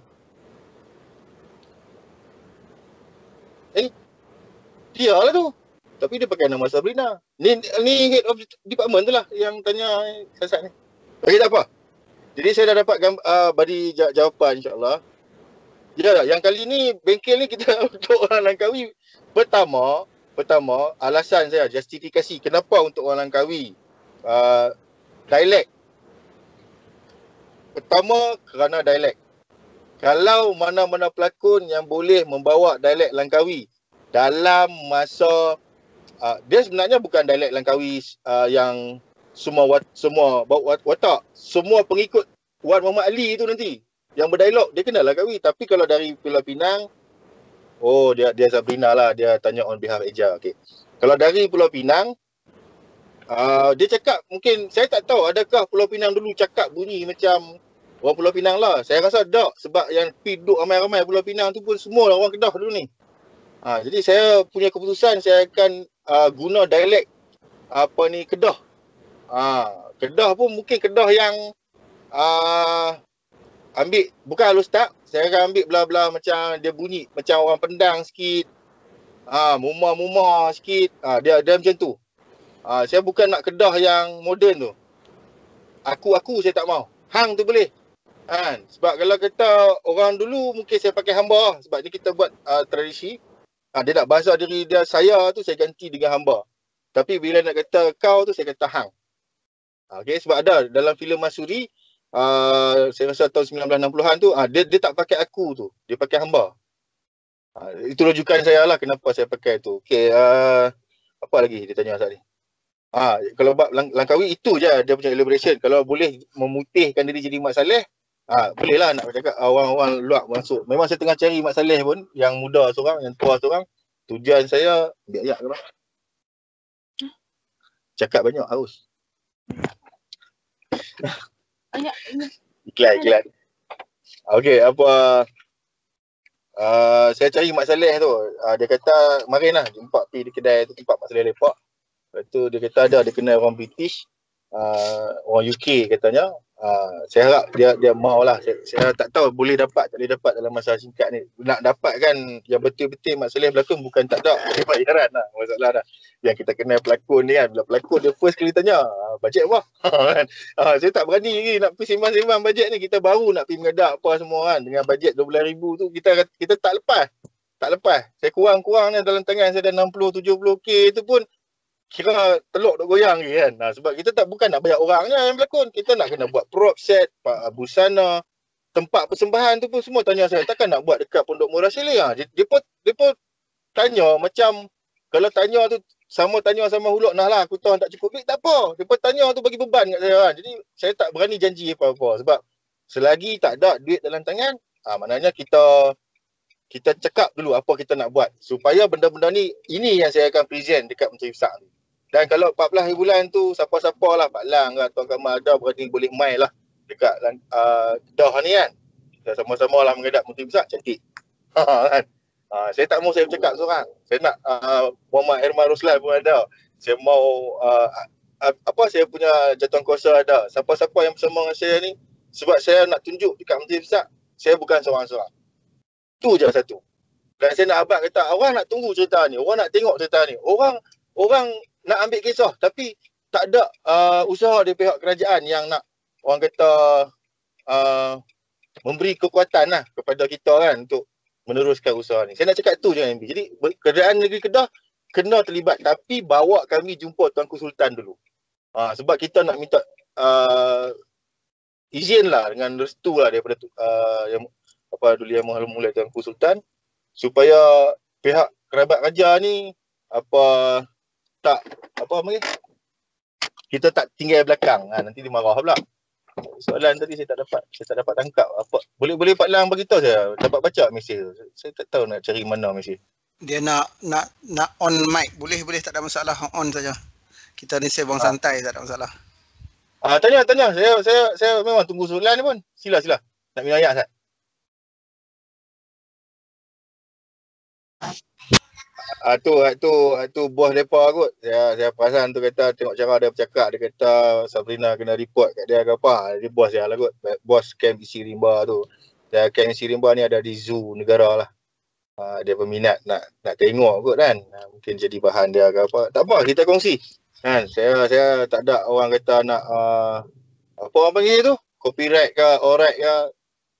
Dia lah tu. Tapi dia pakai nama Sabrina. Ni head of department tu lah yang tanya Sasat ni. Okey, tak apa. Jadi saya dah dapat bagi jawapan insyaAllah. Ya, yang kali ni bengkel ni kita untuk orang Langkawi. Pertama alasan saya, justifikasi kenapa untuk orang Langkawi dialek. Pertama kerana dialek. Kalau mana-mana pelakon yang boleh membawa dialek Langkawi dalam masa dia sebenarnya bukan dialek Langkawi yang semua watak, semua pengikut Wan Muhammad Ali tu nanti yang berdialog dia kenal Langkawi. Tapi kalau dari Pulau Pinang, dia Sabrina lah, dia tanya on behalf Eja. Okay. Kalau dari Pulau Pinang, dia cakap, mungkin saya tak tahu adakah Pulau Pinang dulu cakap bunyi macam orang Pulau Pinang lah. Saya rasa tak, sebab yang duduk ramai-ramai Pulau Pinang tu pun semua orang Kedah dulu ni. Jadi saya punya keputusan saya akan guna dialek Kedah. Kedah pun mungkin Kedah yang ambil bukan halus tak, saya akan ambil belah-belah macam dia bunyi macam orang Pendang sikit. Mumah sikit. Dia macam tu. Saya bukan nak Kedah yang moden tu. Aku saya tak mau. Hang tu boleh. Sebab kalau kata orang dulu mungkin saya pakai hamba, sebab ni kita buat tradisi. Dia nak bahasa diri dia saya tu saya ganti dengan hamba. Tapi bila nak kata kau tu saya kata hang. Okay, sebab ada dalam filem Masuri, saya rasa tahun 1960-an tu, dia tak pakai aku tu, dia pakai hamba. Itu rujukan saya lah kenapa saya pakai tu. Okay, apa lagi dia tanya saat ni? Kalau bab Langkawi itu je dia punya elaboration. Kalau boleh memutihkan diri jadi Mat Saleh, boleh lah nak cakap orang-orang luar masuk. Memang saya tengah cari Mat Saleh pun, yang muda seorang, yang tua seorang. Tujuan saya biak ke apa? Cakap banyak harus. Iklan. Okey, saya cari Mat Saleh tu. Dia kata kemarin lah jumpa pergi di kedai tu, tempat Mat Saleh lepak. Lepas tu dia kata dia kenal orang British, orang UK katanya. Saya harap dia mau lah. Saya tak tahu boleh dapat tak boleh dapat dalam masa singkat ni. Nak dapat kan yang betul-betul Mat Saleh berlakon bukan tak ada bayaran lah. Masalah dah. Yang kita kenal pelakon ni kan, bila pelakon dia first kali tanya bajet apa kan. Saya tak berani lagi nak pergi sembang-sembang bajet ni. Kita baru nak pergi mengadak apa semua kan, dengan bajet RM12,000 tu kita tak lepas. Saya kurang-kurang ni dalam tangan saya dah 60-70k tu pun kira teluk duk goyang ke kan. Sebab kita bukan nak bayar orang je yang berlakon. Kita nak kena buat prop set, busana, tempat persembahan tu pun semua tanya saya. Takkan nak buat dekat Pondok Murah Sele. Dia pun tanya macam, kalau tanya tu tanya sama Hulok nah lah, aku tahu tak cukup duit, tak apa. Dia pun tanya tu bagi beban kat saya kan. Jadi saya tak berani janji apa-apa. Sebab selagi tak ada duit dalam tangan, maknanya kita cakap dulu apa kita nak buat. Supaya benda-benda ni, ini yang saya akan present dekat Menteri Besar ni. Dan kalau 14 hari bulan tu, siapa-siapa lah, Pak Lang lah, Tuan Kamal ada, berani boleh main lah dekat Kedah ni kan. Kita sama-sama lah menghadap Menteri Besar, cantik. Kan? Saya tak mau saya bercakap seorang. Saya nak Muhammad Herman Roslan pun ada. Saya mau saya punya jatuhan kuasa ada. Siapa-siapa yang bersama dengan saya ni, sebab saya nak tunjuk dekat Menteri Besar, saya bukan seorang-seorang. Tu je satu. Dan saya nak abang kata, orang nak tunggu cerita ni, orang nak tengok cerita ni. Orang nak ambil kisah, tapi tak ada usaha dari pihak kerajaan yang nak, orang kata, memberi kekuatan lah kepada kita kan untuk meneruskan usaha ni. Saya nak cakap tu je MB. Jadi kerajaan negeri Kedah kena terlibat, tapi bawa kami jumpa Tuanku Sultan dulu. Sebab kita nak minta izin lah, dengan restu lah daripada Duli Yang Maha Mulia Tuanku Sultan, supaya pihak kerabat raja ni kita tak tinggal belakang. Nanti dia marah pula. Soalan tadi saya tak dapat tangkap. Boleh Pak Lang beritahu saya, dapat baca mesej. Saya tak tahu nak cari mana mesej. Dia nak on mic, boleh tak ada masalah, on saja. Kita ni sebang santai, tak ada masalah. Tanya. Saya memang tunggu soalan ni pun. Sila. Nak minum air Ustaz? Tu bos depa kot. Saya perasan tu kata, tengok cara dia bercakap, dia kata Sabrina kena report kat dia ke apa. Dia bos dia lah kot. Bos camp isi rimba tu. Camp isi rimba ni ada di zoo negara lah. Dia peminat nak tengok kot kan. Mungkin jadi bahan dia ke apa. Tak apa, kita kongsi. Kan, saya tak ada orang kata nak apa orang panggil tu? Copyright ke, alright ke.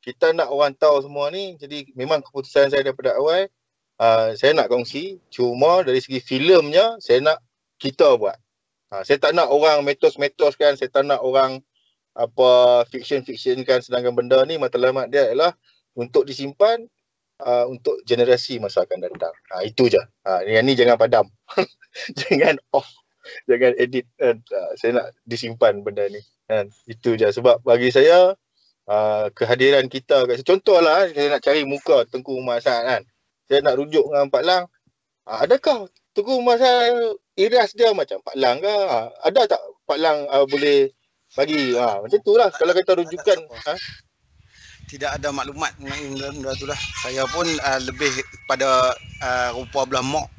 Kita nak orang tahu semua ni. Jadi memang keputusan saya daripada awal. Saya nak kongsi, cuma dari segi filmnya saya nak kita buat. Saya tak nak orang metos kan, saya tak nak orang fiction kan, sedangkan benda ni matlamat dia adalah untuk disimpan untuk generasi masa akan datang. Itu je. Yang ni jangan padam. Jangan off. Jangan edit. Saya nak disimpan benda ni. Itu je. Sebab bagi saya kehadiran kita, contohlah saya nak cari muka Tengku Umar Asad kan. Saya nak rujuk dengan Pak Lang. Adakah Tengku Umar Asad iras dia macam Pak Lang ke? Ada tak Pak Lang boleh bagi? Macam tu lah. Kalau kata rujukan. Tidak ada maklumat mengenai benda tu lah. Saya pun lebih pada rupa belah mak.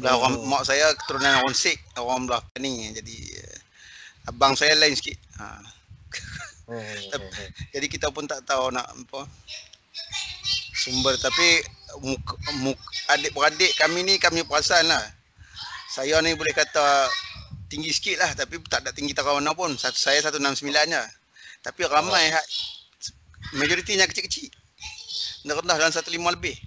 Belah orang mak saya keturunan orang Sikh, orang belah ni. Jadi abang saya lain sikit. Jadi kita pun tak tahu nak apa sumber, tapi adik-beradik kami ni, kami perasan lah. Saya ni boleh kata tinggi sikit lah, tapi tak ada tinggi mana pun. Saya 169 je. Tapi ramai, majoritinya kecil-kecil. Rendah dalam 1.5 lebih.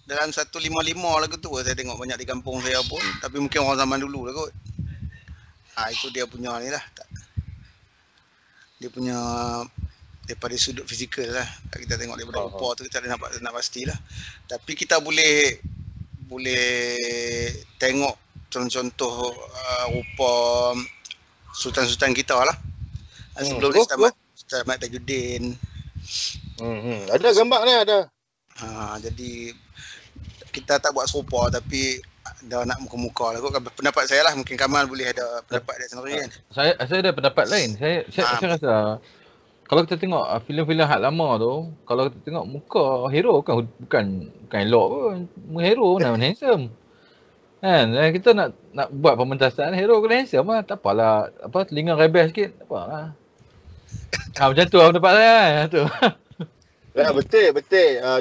Dalam 1.55 lagu tu saya tengok banyak di kampung saya pun. Tapi mungkin orang zaman dulu lah kot. Itu dia punya ni lah. Dia punya daripada sudut fizikal lah. Kita tengok daripada rupa tu kita nak pastilah. Tapi kita boleh tengok contoh rupa sultan-sultan kita lah. Sebelum ni Ustaz Ahmad Tajuddin. Ada gambar ni ada. Jadi kita tak buat serupa, tapi dah nak muka-muka lah kot. Pendapat saya lah, mungkin Kamal boleh ada pendapat dia sendiri kan. Saya ada pendapat lain. Saya rasa kalau kita tengok filem-filem hak lama tu, kalau kita tengok muka hero bukan elok pun. Hero pun handsome. Kan? Kita nak buat pementasan hero kena handsome lah. Tak apalah, telinga rebel sikit, tak apalah. Macam tu lah pendapat saya kan. Tu. Ya, betul.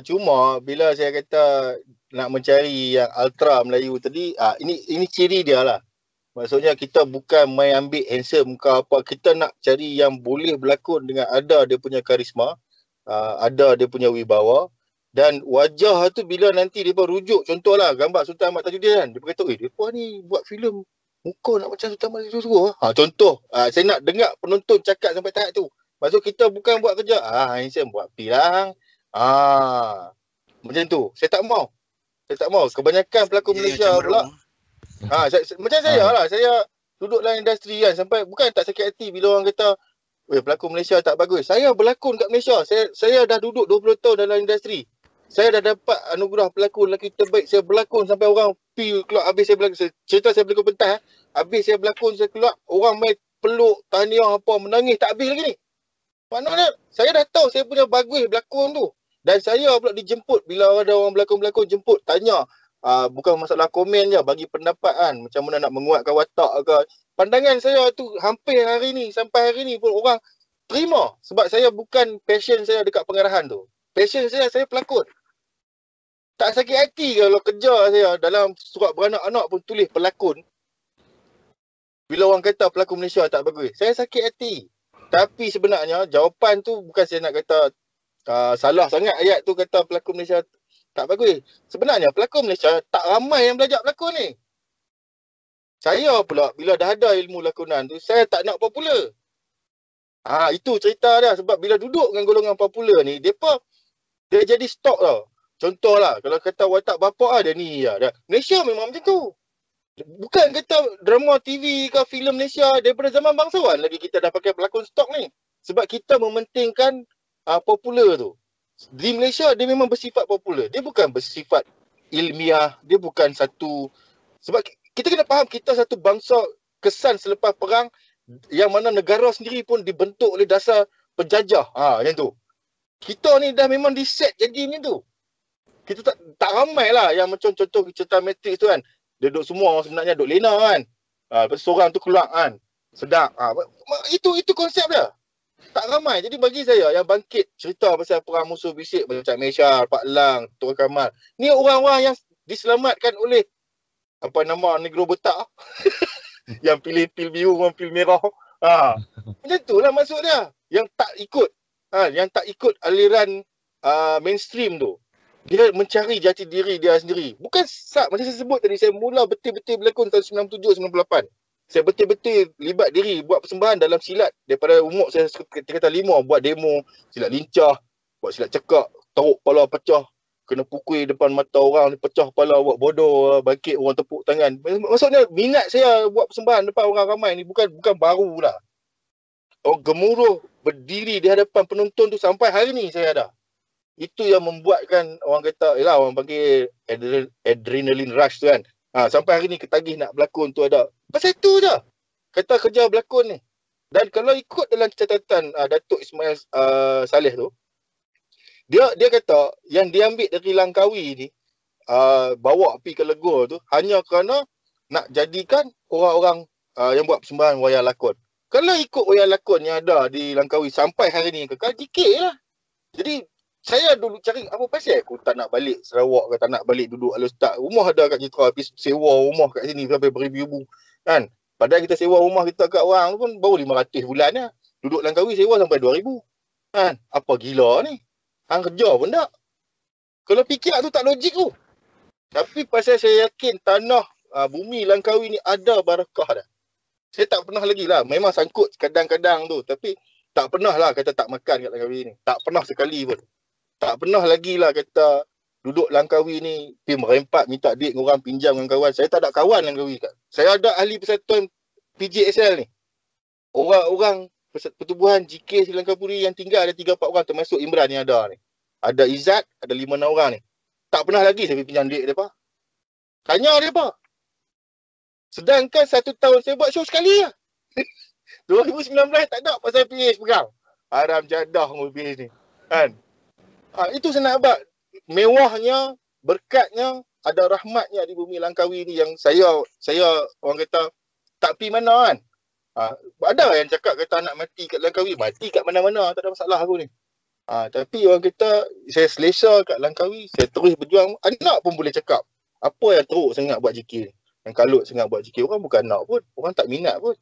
Cuma bila saya kata nak mencari yang ultra Melayu tadi, ini ciri dia lah. Maksudnya kita bukan main ambil handsome ke apa, kita nak cari yang boleh berlakon dengan ada dia punya karisma, ada dia punya wibawa, dan wajah tu bila nanti depa rujuk, contohlah gambar Sultan Ahmad Tajuddin kan, depa kata, depa ni buat filem muka nak macam Sultan Ahmad Tajuddin semua. Contoh, saya nak dengar penonton cakap sampai tahap tu. Maksud kita bukan buat kerja, handsome buat pilang. Macam tu. Saya tak mau. Kebanyakan pelakon Malaysia pula. Macam saya lah, saya duduk dalam industri kan, sampai bukan tak sakit hati bila orang kata pelakon Malaysia tak bagus. Saya berlakon kat Malaysia, saya dah duduk 20 tahun dalam industri. Saya dah dapat anugerah pelakon lelaki terbaik. Saya berlakon sampai orang keluar, habis saya berlakon, cerita saya berlakon pentas, habis saya berlakon, saya keluar, orang main peluk, tahniah apa, menangis tak habis lagi ni. Maknanya saya dah tahu saya punya bagus berlakon tu. Dan saya pula dijemput bila ada orang berlakon-berlakon jemput, tanya, bukan masalah komen je, bagi pendapat kan, macam mana nak menguatkan watak ke. Pandangan saya tu hampir hari ni, sampai hari ni pun orang terima. Sebab saya bukan passion saya dekat pengarahan tu. Passion saya pelakon. Tak sakit hati kalau kerja saya dalam surat beranak-anak pun tulis pelakon. Bila orang kata pelakon Malaysia tak bagus, saya sakit hati. Tapi sebenarnya jawapan tu bukan saya nak kata salah sangat ayat tu kata pelakon Malaysia tak bagus. Sebenarnya pelakon Malaysia tak ramai yang belajar pelakon ni. Saya pula bila dah ada ilmu lakonan tu, saya tak nak popular. Itu cerita dia. Sebab bila duduk dengan golongan popular ni, dia jadi stok tau. Contohlah, kalau kata watak bapak dia ni ya. Malaysia memang macam tu. Bukan kata drama TV ke filem Malaysia daripada zaman bangsawan lagi kita dah pakai pelakon stok ni. Sebab kita mementingkan popular tu. Di Malaysia dia memang bersifat popular. Dia bukan bersifat ilmiah. Dia bukan satu... Sebab kita kena faham kita satu bangsa kesan selepas perang yang mana negara sendiri pun dibentuk oleh dasar penjajah. Macam tu. Kita ni dah memang diset jadi macam tu. Kita tak ramai lah yang macam contoh cerita Matrix tu kan. Dia duduk semua sebenarnya duduk lena kan. Seorang tu keluar kan. Sedap. Itu konsep dia. Tak ramai. Jadi bagi saya yang bangkit cerita pasal perang musuh bisik macam Malaysia, Pak Lang, Tuan Kamal. Ni orang-orang yang diselamatkan oleh apa nama negro betak. Yang pilih pil biru dengan pil merah. Macam tu lah maksud dia. Yang tak ikut aliran mainstream tu. Dia mencari jati diri dia sendiri. Bukan macam saya sebut tadi, saya mula betul-betul berlakon tahun 97-98. Saya betul-betul libat diri buat persembahan dalam silat. Daripada umur saya kata 5, buat demo, silat lincah, buat silat cekak, teruk kepala pecah, kena pukul depan mata orang, pecah kepala, buat bodoh, bangkit orang tepuk tangan. Maksudnya minat saya buat persembahan depan orang ramai ni bukan baru lah. Gemuruh berdiri di hadapan penonton tu sampai hari ni saya ada. Itu yang membuatkan orang kata, orang panggil adrenaline rush tu kan. Sampai hari ni ketagih nak berlakon tu ada. Pasal itu je. Kata kerja berlakon ni. Dan kalau ikut dalam catatan Datuk Ismail Saleh tu, dia kata yang diambil dari Langkawi ni, bawa pergi ke Legor tu, hanya kerana nak jadikan orang-orang yang buat persembahan wayang lakon. Kalau ikut wayang lakon yang ada di Langkawi sampai hari ni kekal, dikit lah. Jadi, saya dulu cari apa pasal aku tak nak balik Sarawak ke, tak nak balik duduk Alustad. Rumah ada kat Citra, habis sewa rumah kat sini sampai beribu-ribu kan. Padahal kita sewa rumah kita kat orang pun baru 500 bulan lah. Duduk Langkawi sewa sampai 2,000 kan. Apa gila ni? Hang kerja pun tak. Kalau fikir tu tak logik tu. Tapi pasal saya yakin tanah bumi Langkawi ni ada barakah dah. Saya tak pernah lagi lah. Memang sangkut kadang-kadang tu. Tapi tak pernah lah kata tak makan kat Langkawi ni. Tak pernah sekali pun. Tak pernah lagi lah kata duduk Langkawi ni pergi merempat minta duit dengan orang, pinjam dengan kawan. Saya tak ada kawan Langkawi kat. Saya ada ahli persatuan PJSL ni. Orang-orang pertubuhan GK Sri Langkapuri yang tinggal ada 3-4 orang termasuk Imran yang ada ni. Ada Izzat, ada 5-6 orang ni. Tak pernah lagi saya pinjam duit mereka. Tanya mereka. Sedangkan 1 tahun saya buat show sekali lah. 2019 tak ada pasal PH perang. Haram jadah mobil ni. Kan? Itu saya nak buat. Mewahnya, berkatnya, ada rahmatnya di bumi Langkawi ni yang saya orang kata tak pergi mana kan. Ada yang cakap kata anak mati kat Langkawi, mati kat mana-mana, tak ada masalah aku ni. Tapi orang kata saya selesa kat Langkawi, saya terus berjuang. Anak pun boleh cakap apa yang teruk sangat buat JK ni, yang kalut sangat buat JK. Orang bukan anak pun, orang tak minat pun.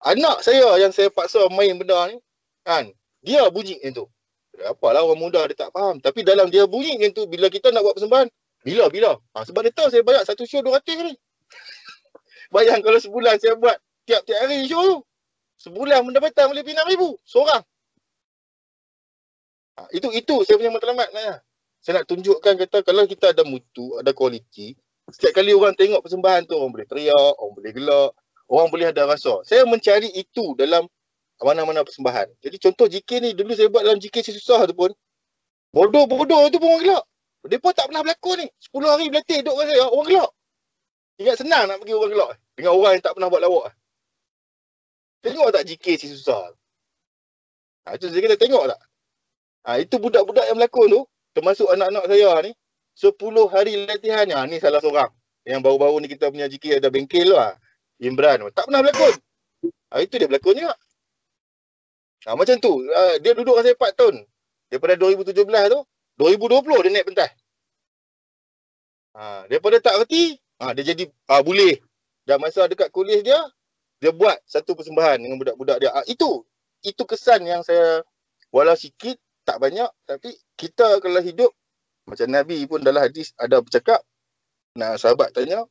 Anak saya yang saya paksa main benda ni kan, dia bunyi macam tu. Apalah orang muda dia tak faham. Tapi dalam dia bunyi macam tu, bila kita nak buat persembahan, bila. Sebab dia tahu saya bayar satu show 200 ni. Bayang kalau sebulan saya buat tiap-tiap hari show tu. Sebulan pendapatan boleh 6,000 seorang. Itu saya punya matlamat lah. Saya nak tunjukkan kata kalau kita ada mutu, ada kualiti, setiap kali orang tengok persembahan tu, orang boleh teriak, orang boleh gelak, orang boleh ada rasa. Saya mencari itu dalam mana-mana persembahan. Jadi contoh JK ni, dulu saya buat dalam JK susah tu pun, bodoh-bodoh tu pun orang gelak. Mereka tak pernah berlakon ni. 10 hari berlatih duduk dengan saya, orang gelak. Ingat senang nak pergi orang gelak dengan orang yang tak pernah buat lawak. Tengok tak JK susah. Itu saya kata tengok tak. Itu budak-budak yang berlakon tu, termasuk anak-anak saya ni, 10 hari latihan. Ni salah seorang. Yang baru-baru ni kita punya GK ada bengkel lah. Imran. Tak pernah berlakon. Itu dia berlakon juga. Macam tu. Dia duduk dengan saya 4 tahun. Daripada 2017 tu, 2020 dia naik pentas. Daripada tak reti, dia jadi boleh. Dan masa dekat kuliah dia buat satu persembahan dengan budak-budak dia. Itu kesan yang saya, walau sikit, tak banyak, tapi kita kalau hidup, macam Nabi pun dalam hadis ada bercakap, sahabat tanya,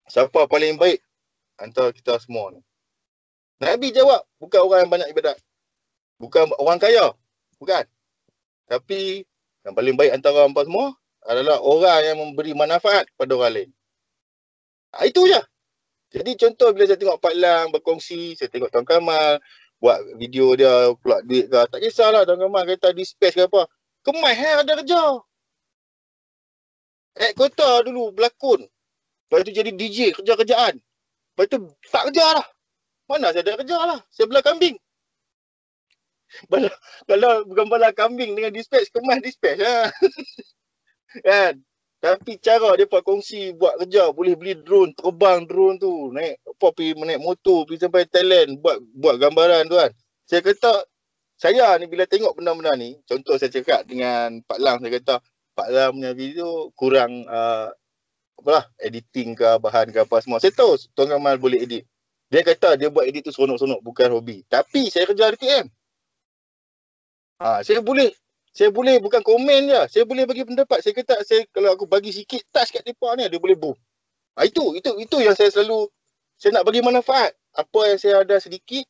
siapa paling baik antara kita semua ni? Nabi jawab, bukan orang yang banyak ibadat. Bukan orang kaya. Bukan. Tapi yang paling baik antara hangpa semua adalah orang yang memberi manfaat kepada orang lain. Itu je. Jadi contoh bila saya tengok Pak Lang berkongsi, saya tengok Tuan Kamal buat video dia keluar duit ke, tak kisahlah Tuan Kamal kata dispatch ke apa. Kemas ada kerja. Kota dulu berlakon. Lepas tu jadi DJ kerja-kerjaan. Lepas tu tak kerja lah. Mana saya ada kerja lah. Saya belah kambing. Kalau bukan bala kambing dengan dispatch, kemas dispatch lah. Kan? Tapi cara dia buat kongsi, buat kerja, boleh beli drone, terbang drone tu, naik motor, pergi sampai Thailand, buat gambaran tu kan. Saya kata, saya ni bila tengok benda-benda ni, contoh saya cakap dengan Pak Lang, saya kata, Pak Lang punya video kurang editing ke, bahan ke apa semua. Saya tahu Tuan Kamal boleh edit. Dia kata dia buat edit tu seronok-seronok, bukan hobi. Tapi saya kerja RTM. Saya boleh bukan komen je. Saya boleh bagi pendapat. Saya kata kalau aku bagi sikit touch kat depa ni dia boleh boom. Itu yang saya selalu nak bagi manfaat. Apa yang saya ada sedikit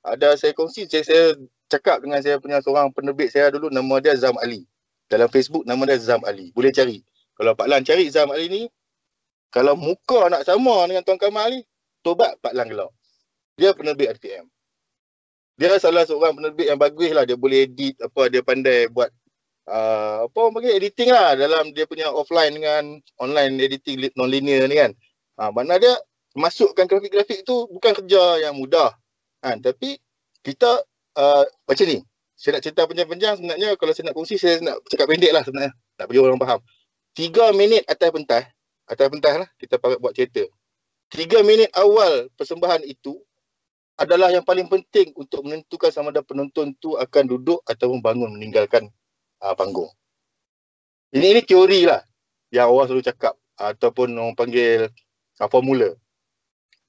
saya kongsi. Saya cakap dengan saya punya seorang penerbit saya dulu, nama dia Zam Ali. Dalam Facebook nama dia Zam Ali. Boleh cari. Kalau Pak Lang cari Zam Ali ni, kalau muka nak sama dengan Tuan Kamal ni, tobat Pak Lang gelap. Dia penerbit RTM. Dia salah seorang penerbit yang bagus lah. Dia boleh edit dia pandai buat editing lah dalam dia punya offline dengan online editing non-linear ni kan. Mana dia masukkan grafik-grafik tu bukan kerja yang mudah kan. Tapi kita macam ni. Saya nak cerita panjang-panjang sebenarnya. Kalau saya nak kongsi, saya nak cakap pendek lah sebenarnya. Nak bagi orang faham. 3 minit atas pentas lah kita buat cerita. 3 minit awal persembahan itu adalah yang paling penting untuk menentukan sama ada penonton tu akan duduk ataupun bangun meninggalkan panggung. Ini teori lah yang orang selalu cakap ataupun orang panggil formula.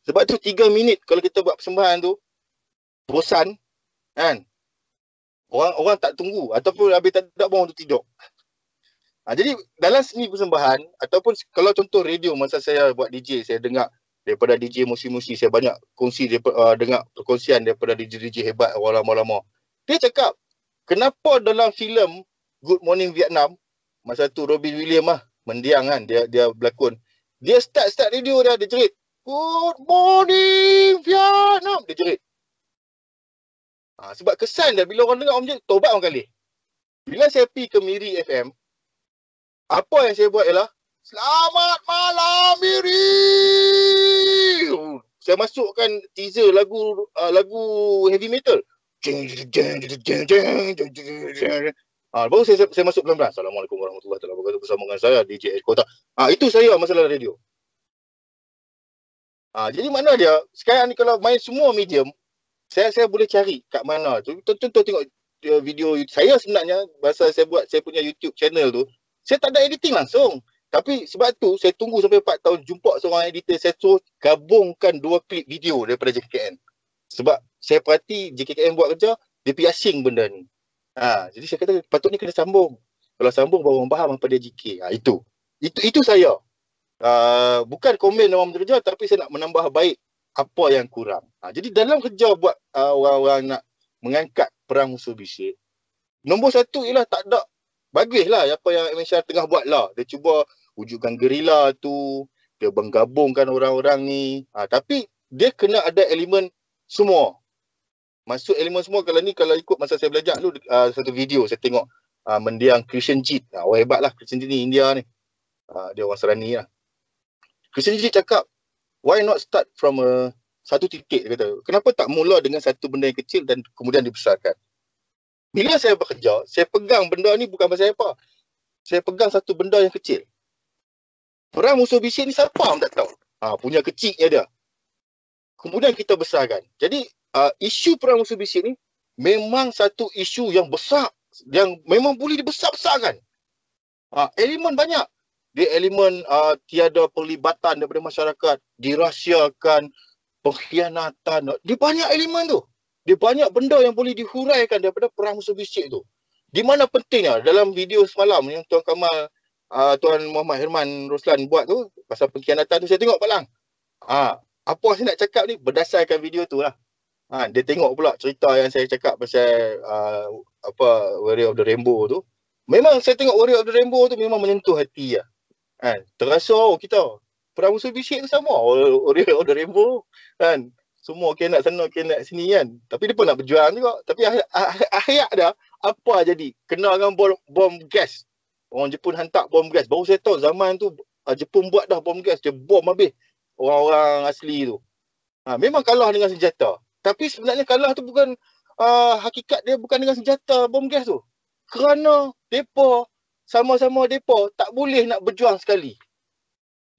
Sebab tu 3 minit kalau kita buat persembahan tu bosan kan. Orang tak tunggu ataupun habis tak ada orang tu tidur. Jadi dalam seni persembahan ataupun kalau contoh radio, masa saya buat DJ, saya dengar daripada DJ musi-musi, saya banyak kongsi dengar perkongsian daripada DJ-DJ hebat orang lama-lama. Dia cakap, kenapa dalam filem Good Morning Vietnam, masa tu Robin Williams mendiang kan, dia berlakon. Dia start radio dia jerit, Good Morning Vietnam, dia jerit. Sebab kesan dia, bila orang dengar orang jerit, tobat orang kali. Bila saya pergi ke Miri FM, apa yang saya buat ialah, Selamat malam Miri. Saya masukkan teaser lagu heavy metal. Baru saya masuk pelan-pelan. Assalamualaikum warahmatullahi wabarakatuh, bersama dengan saya DJ Kota. Itu saya masalah radio. Jadi mana dia sekarang ni kalau main semua medium, saya boleh cari kat mana tu. Contoh tengok video saya sebenarnya, masa saya buat saya punya YouTube channel tu, saya tak ada editing langsung. Tapi sebab tu saya tunggu sampai 4 tahun jumpa seorang editor, saya suruh gabungkan 2 klip video daripada JKKN. Sebab saya perhati JKKN buat kerja, dia pergi asing benda ni. Jadi saya kata patutnya kena sambung. Kalau sambung baru orang faham apa dia JK. Itu saya. Bukan komen orang bekerja, tapi saya nak menambah baik apa yang kurang. Jadi dalam kerja buat orang-orang nak mengangkat perang musuh bisik, nombor 1 ialah tak ada. Baguslah apa yang Malaysia tengah buat lah. Dia cuba wujudkan gerila tu, dia menggabungkan orang-orang ni. Tapi dia kena ada elemen semua. Masuk elemen semua. Kalau ikut masa saya belajar dulu, satu video saya tengok mendiang Christian Jeet. Orang hebat lah Christian Jeet ni, India ni. Dia orang Serani lah. Christian Jeet cakap, why not start from satu titik, dia kata. Kenapa tak mula dengan satu benda yang kecil dan kemudian dibesarkan? Bila saya bekerja, saya pegang benda ni bukan pasal apa. saya pegang satu benda yang kecil. Perang musuh bisik ni siapa pun tak tahu. Punya kecilnya dia. Kemudian kita besarkan. Jadi isu perang musuh bisik ni memang satu isu yang besar, yang memang boleh dibesar-besarkan. Elemen banyak. Dia elemen tiada perlibatan daripada masyarakat, dirahsiakan, pengkhianatan. Dia banyak elemen tu. Dia banyak benda yang boleh dihuraikan daripada perang musuh bisik tu. Di mana pentingnya dalam video semalam yang Tuan Kamal, Tuan Muhammad Herman Roslan buat tu pasal pengkhianatan tu, saya tengok Pak Lang. Apa saya nak cakap ni berdasarkan video tu lah. Dia tengok pula cerita yang saya cakap pasal Warrior of the Rainbow tu. Memang saya tengok Warrior of the Rainbow tu memang menyentuh hati lah. Terasa kita perang musuh bisik tu sama Warrior of the Rainbow kan. Semua nak sana, nak sini kan. Tapi dia pun nak berjuang juga. Tapi ayat dah, apa jadi? Kena dengan bom gas. Orang Jepun hantar bom gas. Baru saya tahu zaman tu Jepun buat dah bom gas. Dia bom habis orang-orang asli tu. Memang kalah dengan senjata. Tapi sebenarnya kalah tu bukan, hakikat dia bukan dengan senjata bom gas tu. Kerana mereka sama-sama mereka tak boleh nak berjuang sekali.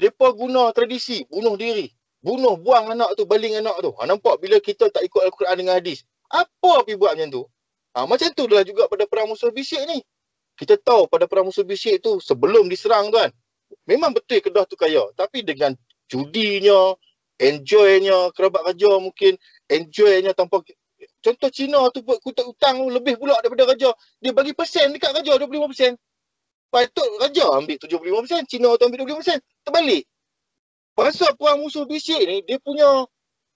Mereka guna tradisi, bunuh diri. Buang anak tu, baling anak tu. Nampak bila kita tak ikut Al-Quran dengan hadis. Apa pergi buat macam tu? Macam tu dah juga pada perang musuh bisik ni. Kita tahu pada perang musuh bisik tu sebelum diserang tu kan. Memang betul Kedah tu kaya. Tapi dengan judinya, enjoynya, kerabat raja mungkin, enjoynya tanpa... Contoh Cina tu buat hutang lebih pula daripada raja. Dia bagi persen dekat raja 25%. Patut raja ambil 75%, Cina tu ambil 25%. Terbalik. Pasal perang musuh bisik ni, dia punya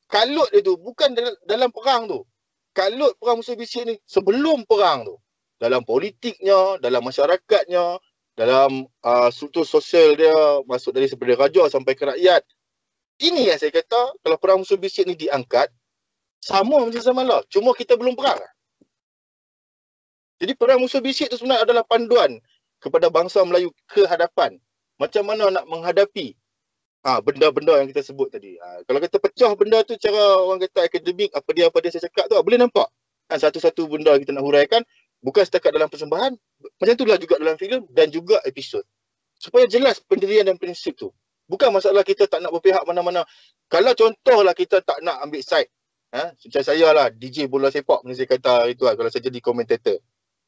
kalut dia tu bukan dalam perang tu. Kalut perang musuh bisik ni sebelum perang tu. Dalam politiknya, dalam masyarakatnya, dalam struktur sosial dia, masuk dari raja sampai ke rakyat. Ini yang saya kata, kalau perang musuh bisik ni diangkat, sama macam zaman lah. Cuma kita belum perang. Jadi perang musuh bisik tu sebenarnya adalah panduan kepada bangsa Melayu ke hadapan. Macam mana nak menghadapi benda-benda yang kita sebut tadi. Kalau kita pecah benda tu cara orang kata akademik, apa dia saya cakap tu, boleh nampak. Satu-satu benda kita nak huraikan, bukan setakat dalam persembahan, macam itulah juga dalam filem dan juga episod. Supaya jelas pendirian dan prinsip tu. Bukan masalah kita tak nak berpihak mana-mana. Kalau contohlah kita tak nak ambil side. Macam saya lah, DJ bola sepak, macam saya kata itu lah, kalau saya jadi komentator.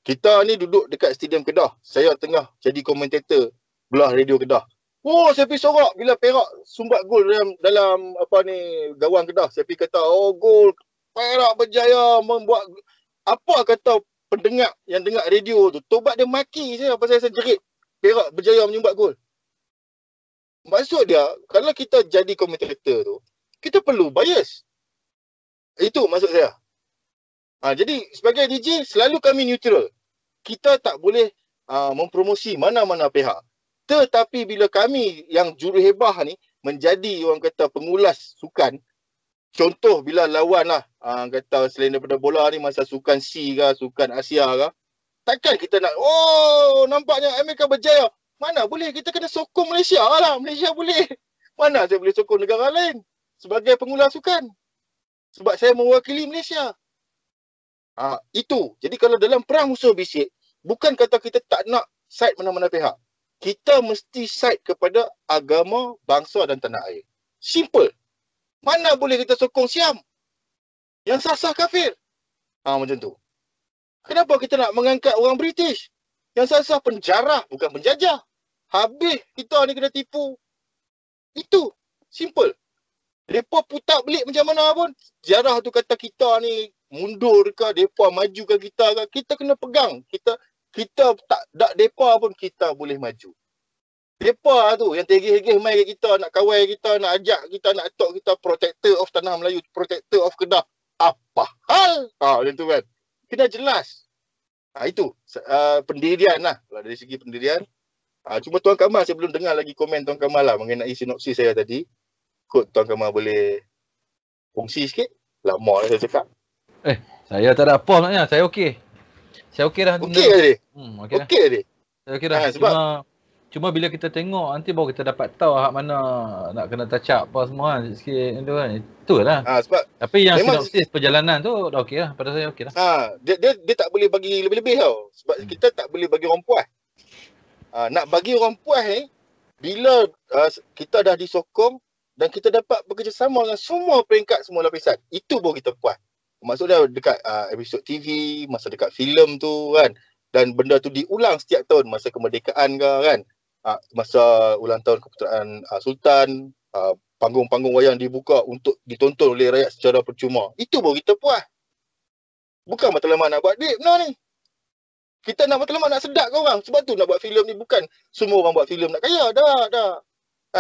Kita ni duduk dekat Stadium Kedah. Saya tengah jadi komentator belah Radio Kedah. Saya pergi sorak bila Perak sumbat gol dalam gawang Kedah. Saya pergi kata, gol Perak berjaya membuat, apa kata pendengar yang dengar radio tu, tobat dia maki saya pasal saya jerit Perak berjaya menyumbat gol. Maksud dia, kalau kita jadi komentator tu, kita perlu bias. Itu maksud saya. Jadi sebagai DJ selalu kami neutral. Kita tak boleh mempromosi mana-mana pihak. Tetapi bila kami yang juruhebah ni menjadi orang kata pengulas sukan, contoh bila lawan lah kata selain daripada bola ni masa sukan C ke, sukan Asia ke, takkan kita nak nampaknya Amerika berjaya. Mana boleh, kita kena sokong Malaysia lah. Malaysia boleh. Mana saya boleh sokong negara lain sebagai pengulas sukan? Sebab saya mewakili Malaysia. Itu. Jadi kalau dalam perang musuh bisik, bukan kata kita tak nak side mana-mana pihak. Kita mesti side kepada agama, bangsa dan tanah air. Simple. Mana boleh kita sokong Siam? Yang sah-sah kafir. Macam tu. Kenapa kita nak mengangkat orang British? Yang sah-sah penjarah, bukan penjajah. Habis kita ni kena tipu. Itu. Simple. Mereka putar belik macam mana pun, sejarah tu kata kita ni mundur ke, mereka majukan kita ke, kita kena pegang. Kita tak mereka pun kita boleh maju. Mereka tu yang tegih-tegih main kat kita, nak kawal kita, nak ajak kita, nak atok kita, protector of tanah Melayu, protector of Kedah. Apa hal? Macam tu kan. Kena jelas. Itu pendirian lah. Dari segi pendirian. Cuma Tuan Kamal, saya belum dengar lagi komen Tuan Kamal lah mengenai sinopsis saya tadi. Kot Tuan Kamal boleh kongsi sikit. Lama lah saya cakap. Saya tak ada apa sebenarnya. Saya okey. Saya okey dah. Okey tadi? Okey dah. Okey tadi? Saya okey dah. Cuma bila kita tengok nanti baru kita dapat tahu hak mana nak kena touch up apa semua kan. Sikit tu kan. Itulah. Sebab tapi yang sinopsis perjalanan tu dah okey lah. Pada saya okey lah. Dia tak boleh bagi lebih-lebih tau. Sebab kita tak boleh bagi orang puas. Nak bagi orang puas ni, bila kita dah disokong dan kita dapat bekerjasama dengan semua peringkat, semua lapisan, itu baru kita puas. Maksudnya dekat episod TV, masa dekat filem tu kan, dan benda tu diulang setiap tahun, masa kemerdekaan ke kan, masa ulang tahun keputeraan Sultan, panggung-panggung wayang dibuka untuk ditonton oleh rakyat secara percuma. Itu baru kita puas. Bukan matlamat nak buat duit benar ni. Kita nak matlamat nak sedap ke orang. Sebab tu nak buat filem ni, bukan semua orang buat filem nak kaya. Dah.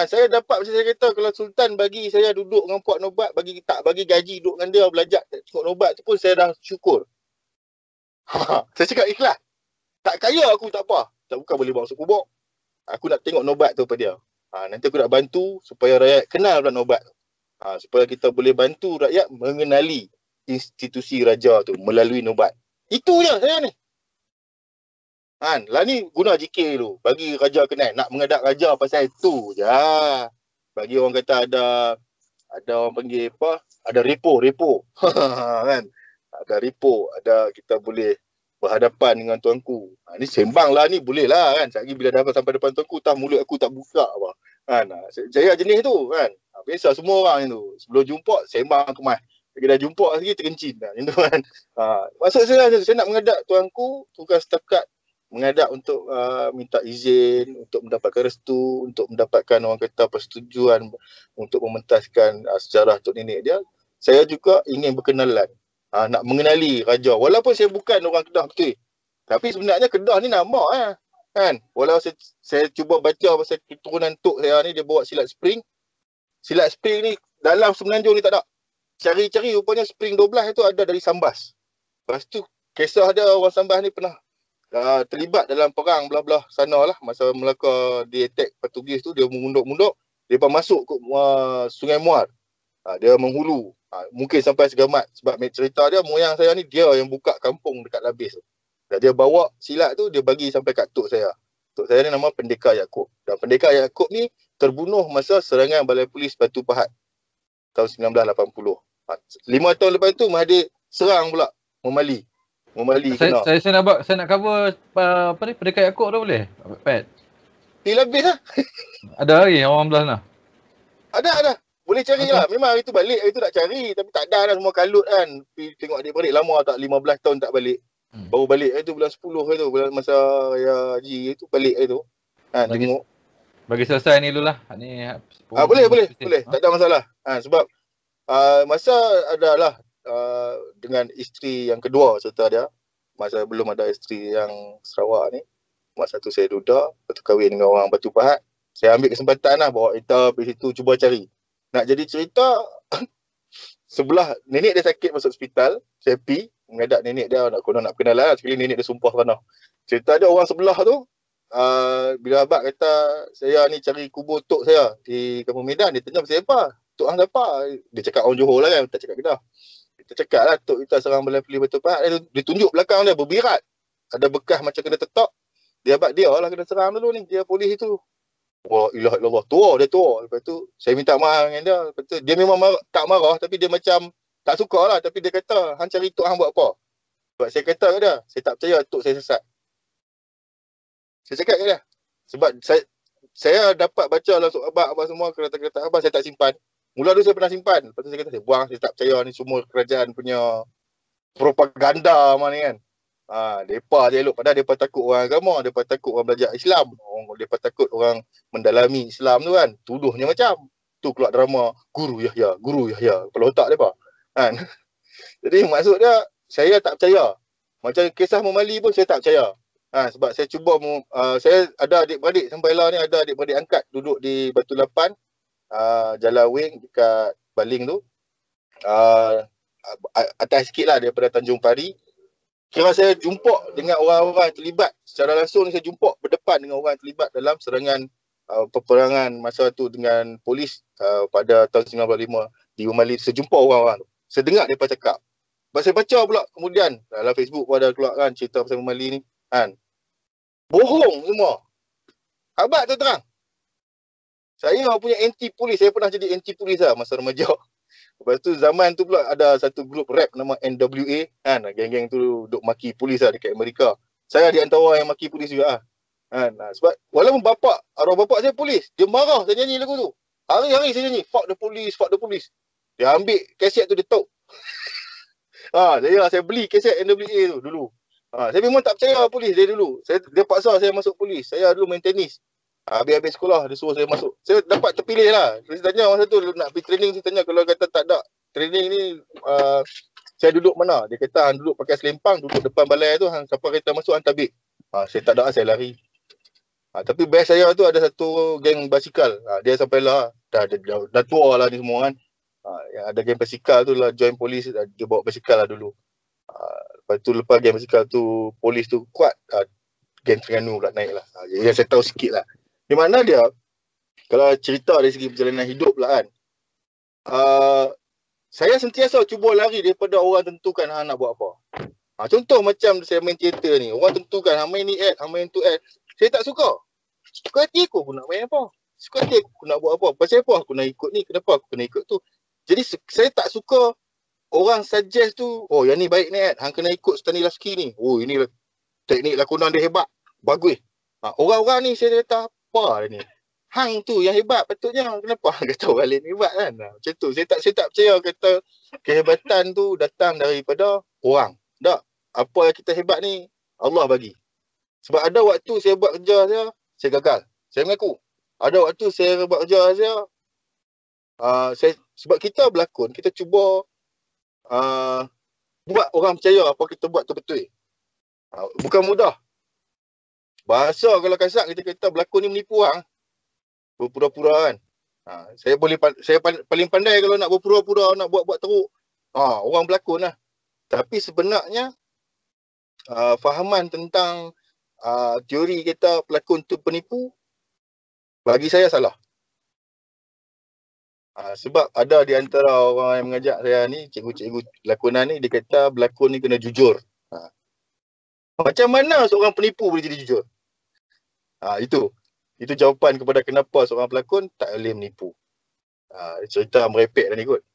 Saya dapat macam saya kata, kalau Sultan bagi saya duduk dengan Puak Nobat, tak bagi gaji duduk dengan dia belajar tengok Nobat tu pun saya dah syukur. Saya cakap ikhlas. Tak kaya aku tak apa. Tak, bukan boleh bawa masuk kubur. Aku nak tengok Nobat tu apa dia. Nanti aku nak bantu supaya rakyat kenal pula Nobat tu. Supaya kita boleh bantu rakyat mengenali institusi raja tu melalui Nobat. Itu je saya ni. Lah ni guna GK tu. Bagi raja kenal. Nak mengadap raja pasal itu je. Bagi orang kata ada orang panggil apa? Ada repo. Kan? Ada repo. Ada kita boleh berhadapan dengan tuanku. Ni sembang lah ni. Boleh lah kan. Sekali bila dah sampai depan tuanku, mulut aku tak buka apa. Saya jenis tu kan. Biasa semua orang tu. Sebelum jumpa, sembang kemas. Bila jumpa lagi terkencin lah. Macam tu kan. Maksud saya nak mengadap tuanku, tugas setakat mengadap untuk minta izin, untuk mendapatkan restu, untuk mendapatkan orang kata persetujuan untuk mementaskan sejarah tok nenek dia. Saya juga ingin berkenalan, nak mengenali raja. Walaupun saya bukan orang Kedah betul, tapi sebenarnya Kedah ni nama kan. Walau saya cuba baca pasal keturunan tok saya ni, dia bawa silat spring. Silat spring ni dalam Semenanjung ni tak ada. Cari-cari rupanya spring 12 itu ada dari Sambas. Lepas tu kisah dia, orang Sambas ni pernah terlibat dalam perang belah-belah sana lah. Masa Melaka di attack Portugis tu, dia mengunduk-munduk, dia masuk ke Sungai Muar. Dia menghulu. Mungkin sampai segamat. Sebab cerita dia, moyang saya ni dia yang buka kampung dekat Labis tu. Dan dia bawa silat tu, dia bagi sampai kat tok saya. Tok saya ni nama Pendekar Yaakob. Dan Pendekar Yaakob ni terbunuh masa serangan Balai Polis Batu Pahat tahun 1980. 5 tahun lepas tu Mahathir serang pula Memali kena. Saya nak cover apa ni, Pendekar Yaakob tu boleh? Pat. Ni lebih lah. Ada lagi orang belah sana? Ada. Boleh cari lah. Memang hari tu balik, hari tu nak cari. Tapi tak ada dah, semua kalut kan. Pergi tengok adik-beradik lama tak, 15 tahun tak balik. Baru balik hari tu bulan 10 hari tu. Bulan masa Raya Haji hari tu balik hari tu. Tengok. Bagi selesai ni dulu lah. Boleh. Tak ada masalah. Sebab masa adalah dengan isteri yang kedua serta dia. Masa belum ada isteri yang Sarawak ni. Masa tu saya duda, lepas tu kahwin dengan orang Batu Pahat. Saya ambil kesempatan lah, bawa kita pergi situ cuba cari. Nak jadi cerita, sebelah nenek dia sakit masuk hospital, saya pergi mengadap nenek dia, nak kenal lah. Sekali nenek dia sumpah sana. Cerita dia orang sebelah tu, bila abang kata saya ni cari kubur tok saya di Kampung Medan, dia tanya pasal apa? Tok hang siapa? Dia cakap orang Johor lah kan, tak cakap Kedah. Kita cakap lah tok kita serang Balai Polis Batu Pahat. Dia tunjuk belakang dia berbirat. Ada bekas macam kena tetak. Dia abad dia lah kena serang dulu ni, dia polis itu. Wah, ilah Allah, dia tua. Lepas tu saya minta maaf dengan dia. Lepas tu dia memang tak marah, tapi dia macam tak suka lah. Tapi dia kata, hang cari tok hang buat apa? Sebab saya kata ke dia, saya tak percaya tok saya sesat. Saya cakap ke dia. Sebab saya dapat baca langsung abang semua, kereta-kereta abang saya tak simpan. Mula dulu saya pernah simpan. Lepas tu saya kata, saya buang, saya tak percaya ni semua kerajaan punya propaganda mana ni kan. Mereka je elok. Padahal mereka takut orang agama, mereka takut orang belajar Islam. Mereka takut orang mendalami Islam tu kan. Tuduhnya macam. Tu keluar drama Guru Yahya. Kepala otak mereka. Kan? Jadi maksud dia, saya tak percaya. Macam kisah Memali pun saya tak percaya. Sebab saya cuba, saya ada adik-beradik sampailah ni, ada adik-beradik angkat duduk di Batu Lapan, Jalan Wing dekat Baling tu. Atas sikit lah daripada Tanjung Pari. Kira saya jumpa dengan orang-orang terlibat secara langsung, saya jumpa berdepan dengan orang terlibat dalam serangan peperangan masa tu dengan polis pada tahun 1995 di Memali. Saya jumpa orang-orang tu. Saya dengar mereka cakap. Lepas saya baca pula kemudian dalam Facebook pun ada keluar kan cerita pasal Memali ni kan. Bohong semua. Abad tu terang. Saya punya anti polis, saya pernah jadi anti polis lah masa remaja. Lepas tu zaman tu pula ada satu grup rap nama NWA kan, geng-geng tu duk maki polis lah dekat Amerika. Saya di antara yang maki polis juga lah. Kan? Sebab walaupun arwah bapak saya polis, dia marah saya nyanyi lagu tu. Hari-hari saya nyanyi, fuck the police, fuck the police. Dia ambil kaset tu, dia tok. Saya beli kaset NWA tu dulu. Saya memang tak percaya polis dari dulu. Dia paksa saya masuk polis. Saya dulu main tenis. Habis-habis sekolah, dia suruh saya masuk. Saya dapat terpilih lah. Saya tanya masa tu, nak pergi training, saya tanya kalau kata tak ada training ni, saya duduk mana? Dia kata, hang duduk pakai selempang, duduk depan balai tu, hang siapa kereta masuk, hang tabik. Saya tak ada, saya lari. Tapi best saya tu ada satu geng basikal. Dia sampai lah, dah tua lah ni semua kan. Yang ada geng basikal tu lah, join polis, dia bawa basikal lah dulu. Lepas geng basikal tu, polis tu kuat, geng Terengganu pula naik lah. Jadi saya tahu sikit lah. Di mana dia, kalau cerita dari segi perjalanan hidup lah kan, saya sentiasa cuba lari daripada orang tentukan hang nak buat apa. Contoh macam saya main teater ni, orang tentukan hang main ni act, hang main tu act. Saya tak suka. Suka hati aku nak main apa. Suka hati aku nak buat apa. Pasal apa aku nak ikut ni, kenapa aku kena ikut tu. Jadi saya tak suka orang suggest tu, oh yang ni baik ni act, hang kena ikut Stanislavski ni. Oh ini teknik lakonan dia hebat, bagus. Orang-orang ni saya kata, apa ni? Hang tu yang hebat patutnya, kenapa hang kata balik ni hebat kan? Macam tu. Saya tak percaya kata kehebatan tu datang daripada orang. Tak. Apa yang kita hebat ni Allah bagi. Sebab ada waktu saya buat kerja saya gagal. Saya mengaku. Ada waktu saya buat kerja sebab kita berlakon, kita cuba buat orang percaya apa kita buat tu betul. Bukan mudah. Bahasa kalau kasar kita berlakon ni menipu orang. Berpura-pura kan. Saya paling pandai kalau nak berpura-pura, nak buat-buat teruk. Orang berlakon lah. Tapi sebenarnya fahaman tentang teori kita pelakon tu penipu, bagi saya salah. Sebab ada di antara orang yang mengajak saya ni, cikgu-cikgu lakonan ni, dia kata berlakon ni kena jujur. Macam mana seorang penipu boleh jadi jujur? Itu jawapan kepada kenapa seorang pelakon tak boleh menipu. Cerita merepek dah ni kot.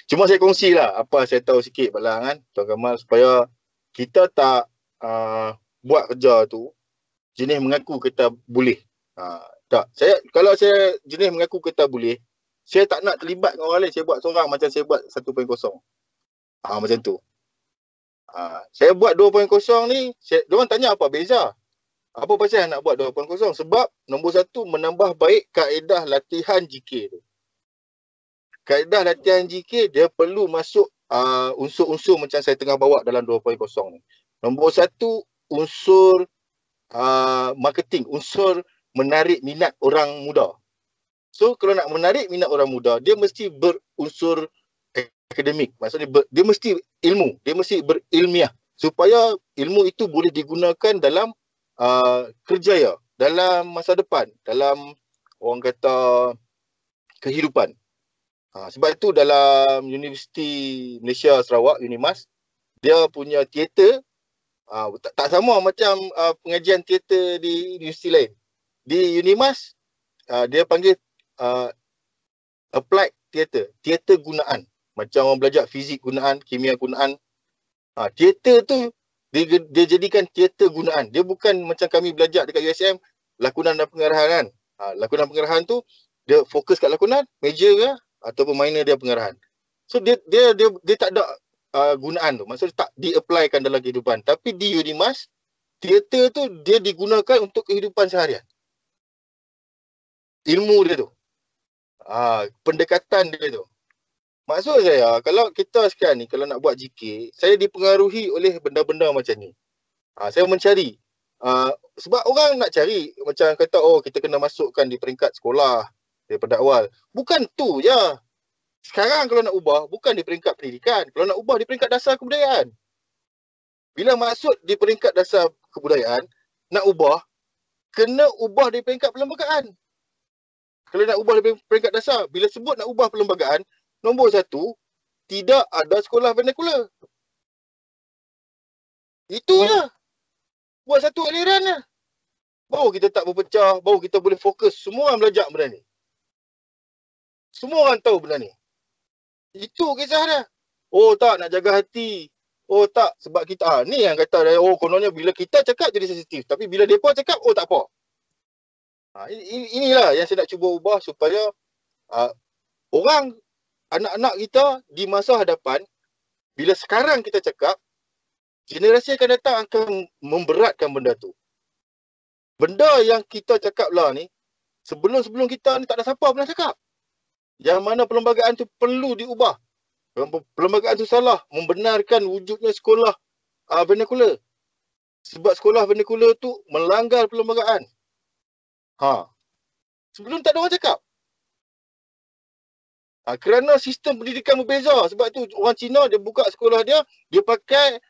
Cuma saya kongsi lah apa saya tahu sikit Balang kan, Tuan Kamal, supaya kita tak buat kerja tu jenis mengaku kita boleh. Tak. Kalau saya jenis mengaku kita boleh, saya tak nak terlibat dengan orang lain. Saya buat seorang macam saya buat 1.0. Macam tu. Saya buat 2.0 ni, diorang tanya apa beza. Apa pasal nak buat 2.0? Sebab nombor 1, menambah baik kaedah latihan GK tu. Kaedah latihan GK dia perlu masuk unsur-unsur macam saya tengah bawa dalam 2.0 ni. Nombor 1, unsur marketing, unsur menarik minat orang muda. So kalau nak menarik minat orang muda, dia mesti berunsur akademik. Maksudnya dia mesti ilmu, dia mesti berilmiah supaya ilmu itu boleh digunakan dalam kerjaya, dalam masa depan, dalam orang kata kehidupan. Sebab itu dalam Universiti Malaysia Sarawak, UNIMAS, dia punya teater tak sama macam pengajian teater di universiti lain. Di UNIMAS, dia panggil applied teater, teater gunaan. Macam orang belajar fizik gunaan, kimia gunaan. Teater tu dia jadikan teater gunaan. Dia bukan macam kami belajar dekat USM, lakonan dan pengarahan kan. Lakonan pengarahan tu dia fokus kat lakonan, major ke ataupun minor dia pengarahan. So dia tak ada gunaan tu. Maksudnya tak di-applykan dalam kehidupan. Tapi di UNIMAS, teater tu dia digunakan untuk kehidupan seharian. Ilmu dia tu. Pendekatan dia tu. Maksud saya, kalau kita sekarang ni, kalau nak buat GK, saya dipengaruhi oleh benda-benda macam ni. Saya mencari. Sebab orang nak cari, macam kata, kita kena masukkan di peringkat sekolah daripada awal. Bukan tu je. Sekarang kalau nak ubah, bukan di peringkat pendidikan. Kalau nak ubah di peringkat dasar kebudayaan. Bila masuk di peringkat dasar kebudayaan, nak ubah, kena ubah di peringkat perlembagaan. Kalau nak ubah di peringkat dasar, bila sebut nak ubah perlembagaan, nombor 1, tidak ada sekolah vernakular. Itu je. Buat satu aliran lah. Baru kita tak berpecah, baru kita boleh fokus. Semua orang belajar benda ni. Semua orang tahu benda ni. Itu kisah dia. Tak nak jaga hati. Oh tak, sebab kita ni yang kata kononnya bila kita cakap jadi sensitif, tapi bila depa cakap tak apa. Inilah yang saya nak cuba ubah supaya orang, anak-anak kita di masa hadapan, bila sekarang kita cakap, generasi akan datang akan memberatkan benda tu. Benda yang kita cakap lah ni, sebelum kita ni tak ada siapa pernah cakap. Yang mana perlembagaan tu perlu diubah. Perlembagaan tu salah, membenarkan wujudnya sekolah vernakular. Sebab sekolah vernakular tu melanggar perlembagaan. Sebelum tak ada orang cakap. Kerana sistem pendidikan berbeza. Sebab tu orang Cina dia buka sekolah dia pakai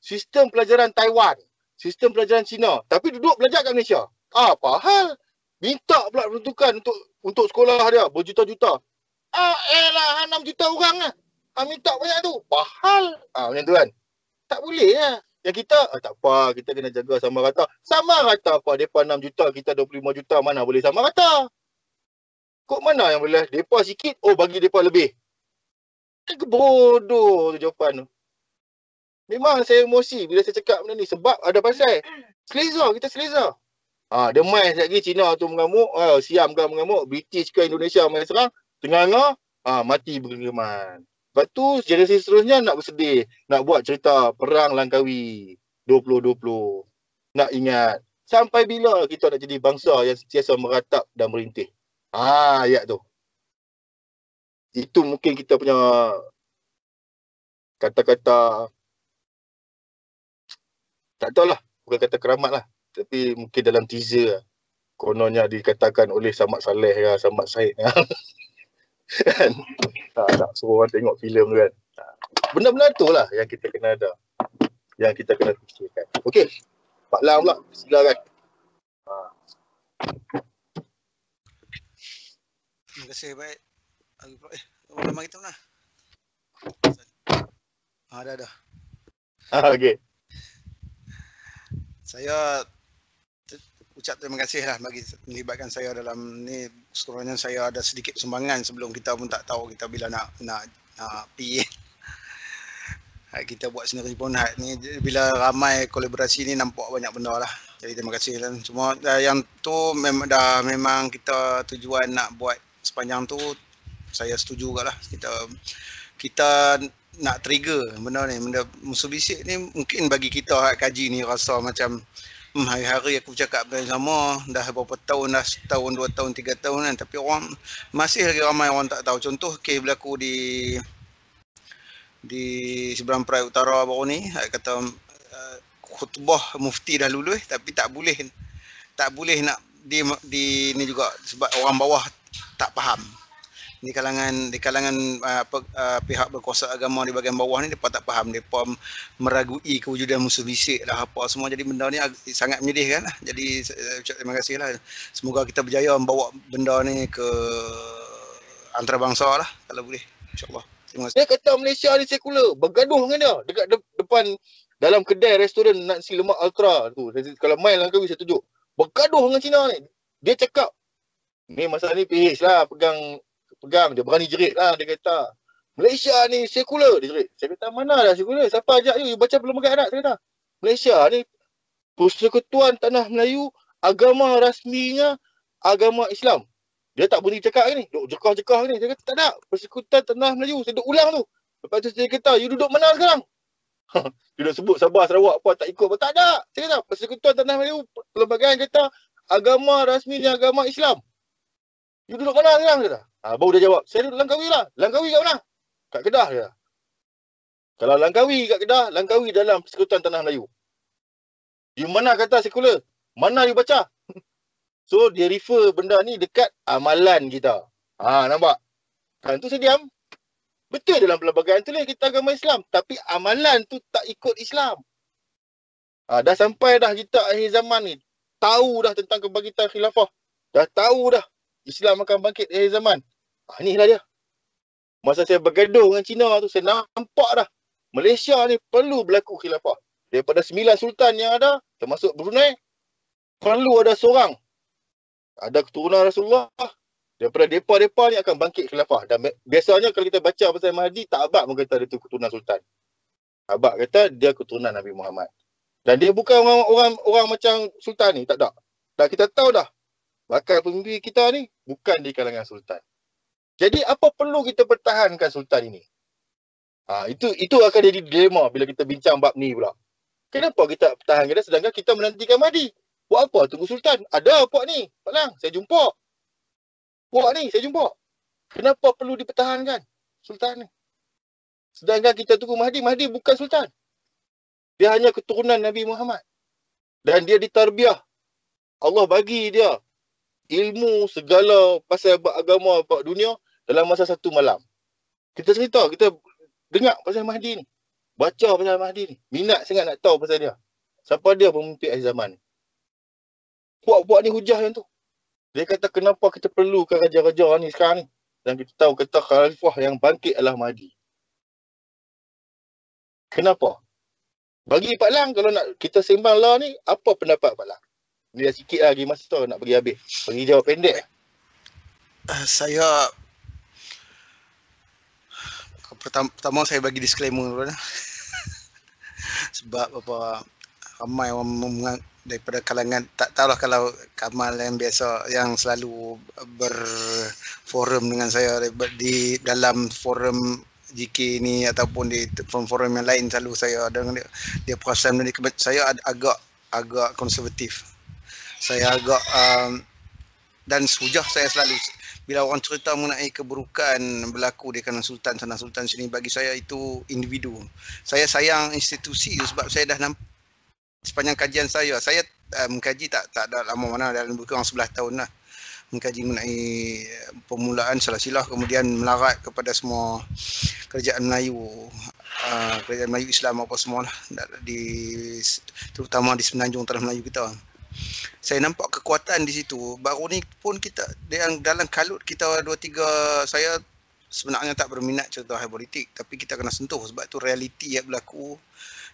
sistem pelajaran Taiwan, sistem pelajaran Cina, tapi duduk belajar kat Malaysia. Apa hal? Minta pula peruntukan untuk sekolah dia berjuta-juta. Elah 6 juta orang lah. Minta banyak tu. Pahal. Macam tu kan. Tak boleh lah. Yang kita, tak apa, kita kena jaga sama rata. Sama rata apa? Mereka 6 juta, kita 25 juta, mana boleh sama rata? Kok mana yang boleh? Mereka sikit, bagi mereka lebih. Bodoh tu jawapan tu. Memang saya emosi bila saya cakap benda ni. Sebab ada pasal. Selesa, kita selesa. Dia main sekejap lagi, Cina tu mengamuk, Siam kan mengamuk, British ke Indonesia main serang, tengah-tengah, mati bergemaman. Lepas tu, generasi seterusnya nak bersedih, nak buat cerita perang Langkawi 2020. Nak ingat, sampai bila kita nak jadi bangsa yang sentiasa meratap dan merintih? Ayat tu. Itu mungkin kita punya kata-kata, tak tahulah, bukan kata keramat lah. Tapi mungkin dalam teaser kononnya dikatakan oleh Samad Saleh ya, Samad Said ya. Kan? Tak suruh orang tengok filem tu kan. Benda-benda tu lah yang kita kena ada. Yang kita kena fikirkan. Okey. Pak Lang pula, silakan. Terima kasih, baik. Nama kita mana? Dah. Okey. Saya ucap terima kasih lah bagi melibatkan saya dalam ni. Sekurangnya saya ada sedikit sumbangan sebelum kita pun tak tahu kita bila nak pergi. Kita buat sendiri pun ni bila ramai kolaborasi ni nampak banyak benda lah. Jadi terima kasih lah. Cuma yang tu memang kita tujuan nak buat sepanjang tu, saya setuju juga lah. Kita nak trigger benda ni, benda musuh bisik ni mungkin bagi kita kaji ni rasa macam hari-hari aku cakap benda yang sama, dah berapa tahun, dah setahun, 2 tahun, 3 tahun kan, tapi orang masih lagi ramai orang tak tahu. Contoh kes berlaku di seberang Perai Utara baru ni, kata khutbah mufti dah lulus tapi tak boleh nak di ni juga sebab orang bawah tak faham. Di kalangan pihak berkuasa agama di bahagian bawah ni, mereka tak faham, mereka meragui kewujudan musuh bisik lah apa semua. Jadi benda ni sangat menyedihkan lah. Jadi terima kasih lah. Semoga kita berjaya membawa benda ni ke antarabangsa lah kalau boleh, insyaAllah. Terima kasih. Dia kata Malaysia ni sekular, bergaduh dengan dia dekat depan dalam kedai restoran nasi lemak ultra tu. Kalau main Langkawi saya tunjuk, bergaduh dengan Cina ni. Dia cakap ni masa ni PH lah pegang, dia berani jerit lah. Dia kata Malaysia ni sekular, dia jerit. Saya kata mana dah sekular, siapa ajak you baca perlembagaan adat. Saya kata Malaysia ni Persekutuan Tanah Melayu, agama rasminya agama Islam. Dia tak berani cakap ni, duk jekah-jekah ni. Saya kata tak ada, Persekutuan Tanah Melayu. Saya duk ulang tu. Lepas tu saya kata, you duduk mana sekarang? Dia dah sebut Sabah, Sarawak apa, tak ikut apa. Tak ada. Saya kata, Persekutuan Tanah Melayu, perlembagaan kata agama rasminya agama Islam. You duduk mana sekarang? Dia kata. Baru dia jawab, saya duduk Langkawi lah. Langkawi kat mana? Kat Kedah. Dia kata. Kalau Langkawi kat Kedah, Langkawi dalam Persekutuan Tanah Melayu. You mana kata sekular? Mana you baca? So dia refer benda ni dekat amalan kita. Nampak? Kan tu saya diam. Betul dalam perlembagaan tu lah kita agama Islam, tapi amalan tu tak ikut Islam. Dah sampai dah kita akhir zaman ni, tahu dah tentang kebangkitan khilafah. Dah tahu dah Islam akan bangkit akhir zaman. Inilah dia. Masa saya bergaduh dengan Cina tu, saya nampak dah Malaysia ni perlu berlaku khilafah. Daripada 9 sultan yang ada, termasuk Brunei, perlu ada seorang, ada keturunan Rasulullah. Daripada depa-depa ni akan bangkit khilafah. Dan biasanya kalau kita baca pasal Mahdi, tak abad pun kata dia tu keturunan sultan. Sahabat kata dia keturunan Nabi Muhammad. Dan dia bukan orang macam sultan ni, tak ada. Dan kita tahu dah, bakal pemimpin kita ni bukan di kalangan sultan. Jadi apa perlu kita pertahankan sultan ini? Itu akan jadi dilema bila kita bincang bab ni pula. Kenapa kita pertahankan dia sedangkan kita menantikan Mahdi? Buat apa tunggu sultan? Ada puak ni, Pak Lang, saya jumpa. Puak ni, saya jumpa. Kenapa perlu dipertahankan sultan ni? Sedangkan kita tunggu Mahdi, Mahdi bukan sultan. Dia hanya keturunan Nabi Muhammad. Dan dia ditarbiah. Allah bagi dia ilmu segala pasal agama, dunia dalam masa satu malam. Kita cerita, kita dengar pasal Mahdi ni. Baca pasal Mahdi ni. Minat sangat nak tahu pasal dia. Siapa dia pemimpin akhir zaman ni. Puak-puak ni hujah yang tu. Dia kata kenapa kita perlukan raja-raja ni sekarang ni. Dan kita tahu kata khalifah yang bangkit adalah Mahdi. Kenapa? Bagi Pak Lang, kalau nak kita sembang lah ni, apa pendapat Pak Lang? Ni dah sikit lagi masa nak bagi habis. Bagi jawab pendek. Saya pertama saya bagi disclaimer dulu lah. Sebab apa ramai orang daripada kalangan, tak tahulah kalau Kamal yang biasa yang selalu berforum dengan saya di dalam forum JK ni ataupun di forum yang lain, selalu saya dengan dia perasan ni, saya agak konservatif. Saya agak dan sujah saya selalu bila orang cerita mengenai keburukan berlaku di kalangan sultan sana sultan sini, bagi saya itu individu. Saya sayang institusi sebab saya dah nampak sepanjang kajian saya mengkaji tak ada lama mana, dalam lebih kurang 11 tahun lah mengkaji mengenai permulaan silsilah, kemudian melarat kepada semua kerajaan Melayu Islam apa semua lah, terutama di semenanjung tanah Melayu kita. Saya nampak kekuatan di situ. Baru ni pun kita yang dalam kalut kita 2-3, saya sebenarnya tak berminat cerita hal politik, tapi kita kena sentuh sebab tu realiti yang berlaku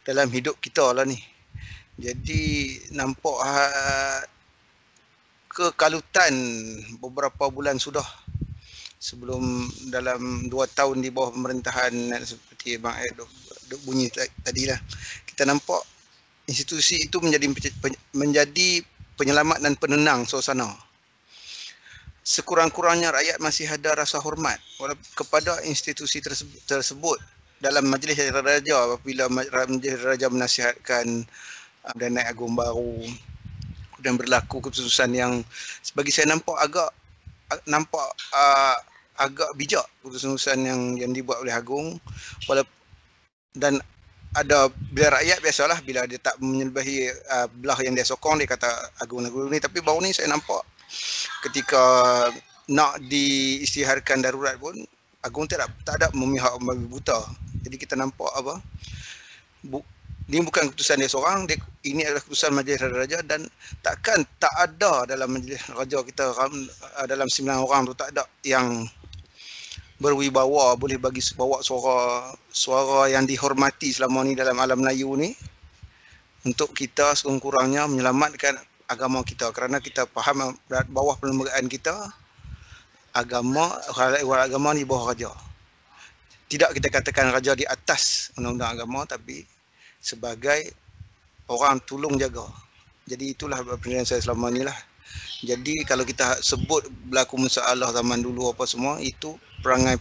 dalam hidup kita lah ni. Jadi nampak kekalutan beberapa bulan sudah sebelum dalam 2 tahun di bawah pemerintahan seperti Bang Ed bunyi tadi lah, kita nampak institusi itu menjadi penyelamat dan penenang suasana. Sekurang-kurangnya rakyat masih ada rasa hormat kepada institusi tersebut. Dalam Majlis Raja, apabila Majlis Raja menasihatkan dan naik agung baru dan berlaku keputusan yang bagi saya nampak agak bijak, keputusan yang dibuat oleh agung. Dan ada bila rakyat biasalah, bila dia tak menyelebihi belah yang dia sokong, dia kata agung ni. Tapi baru ni saya nampak ketika nak diisytiharkan darurat pun agung tak ada memihak membabi buta. Jadi kita nampak apa, ini bukan keputusan dia seorang, ini adalah keputusan Majlis Raja, dan takkan tak ada dalam Majlis Raja kita dalam 9 orang tu tak ada yang berwibawa boleh bagi bawa suara yang dihormati selama ni dalam alam Melayu ni untuk kita sekurang-kurangnya menyelamatkan agama kita, kerana kita faham bawah perlembagaan kita agama di bawah raja. Tidak kita katakan raja di atas undang-undang agama, tapi sebagai orang tolong jaga. Jadi itulah penilaian saya selama ni lah. Jadi kalau kita sebut berlaku masalah zaman dulu apa semua, itu perangai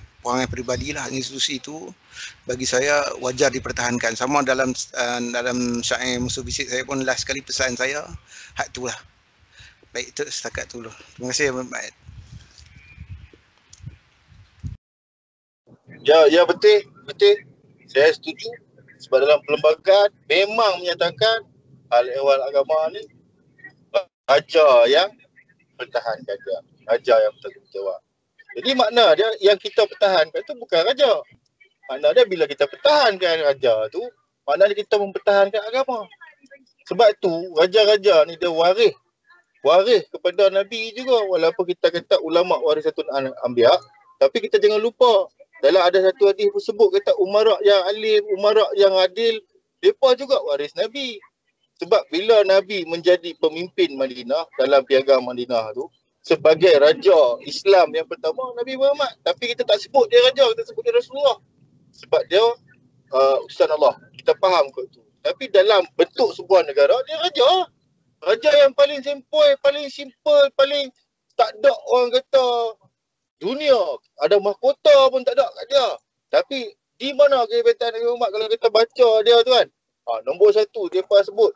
peribadi lah. Institusi itu bagi saya wajar dipertahankan. Sama dalam syair musuh bisik saya pun last sekali pesan saya, hak tu lah. Baik, itu setakat tu dulu. Terima kasih Abang Ed. Ya betul. Saya setuju. Sebab dalam perlembagaan memang menyatakan hal ehwal agama ni raja yang pertahankan dia. Raja yang bertanggungjawab. Jadi makna dia yang kita pertahankan tu bukan raja. Makna dia bila kita pertahankan raja tu, maknanya kita mempertahankan agama. Sebab tu raja-raja ni dia waris kepada Nabi juga. Walaupun kita kata ulama warisatul anbiya, tapi kita jangan lupa dalam ada satu hadis tersebut kata umarak yang alim, umarak yang adil, mereka juga waris Nabi. Sebab bila Nabi menjadi pemimpin Madinah dalam piagam Madinah tu sebagai raja Islam yang pertama, Nabi Muhammad. Tapi kita tak sebut dia raja, kita sebut dia Rasulullah. Sebab dia utusan Allah. Kita faham kot tu. Tapi dalam bentuk sebuah negara, dia raja. Raja yang paling simple, paling tak ada orang kata dunia. Ada mahkota pun tak ada kat dia. Tapi di mana kehebatan Nabi Muhammad kalau kita baca dia tu kan? Nombor 1 dia pernah sebut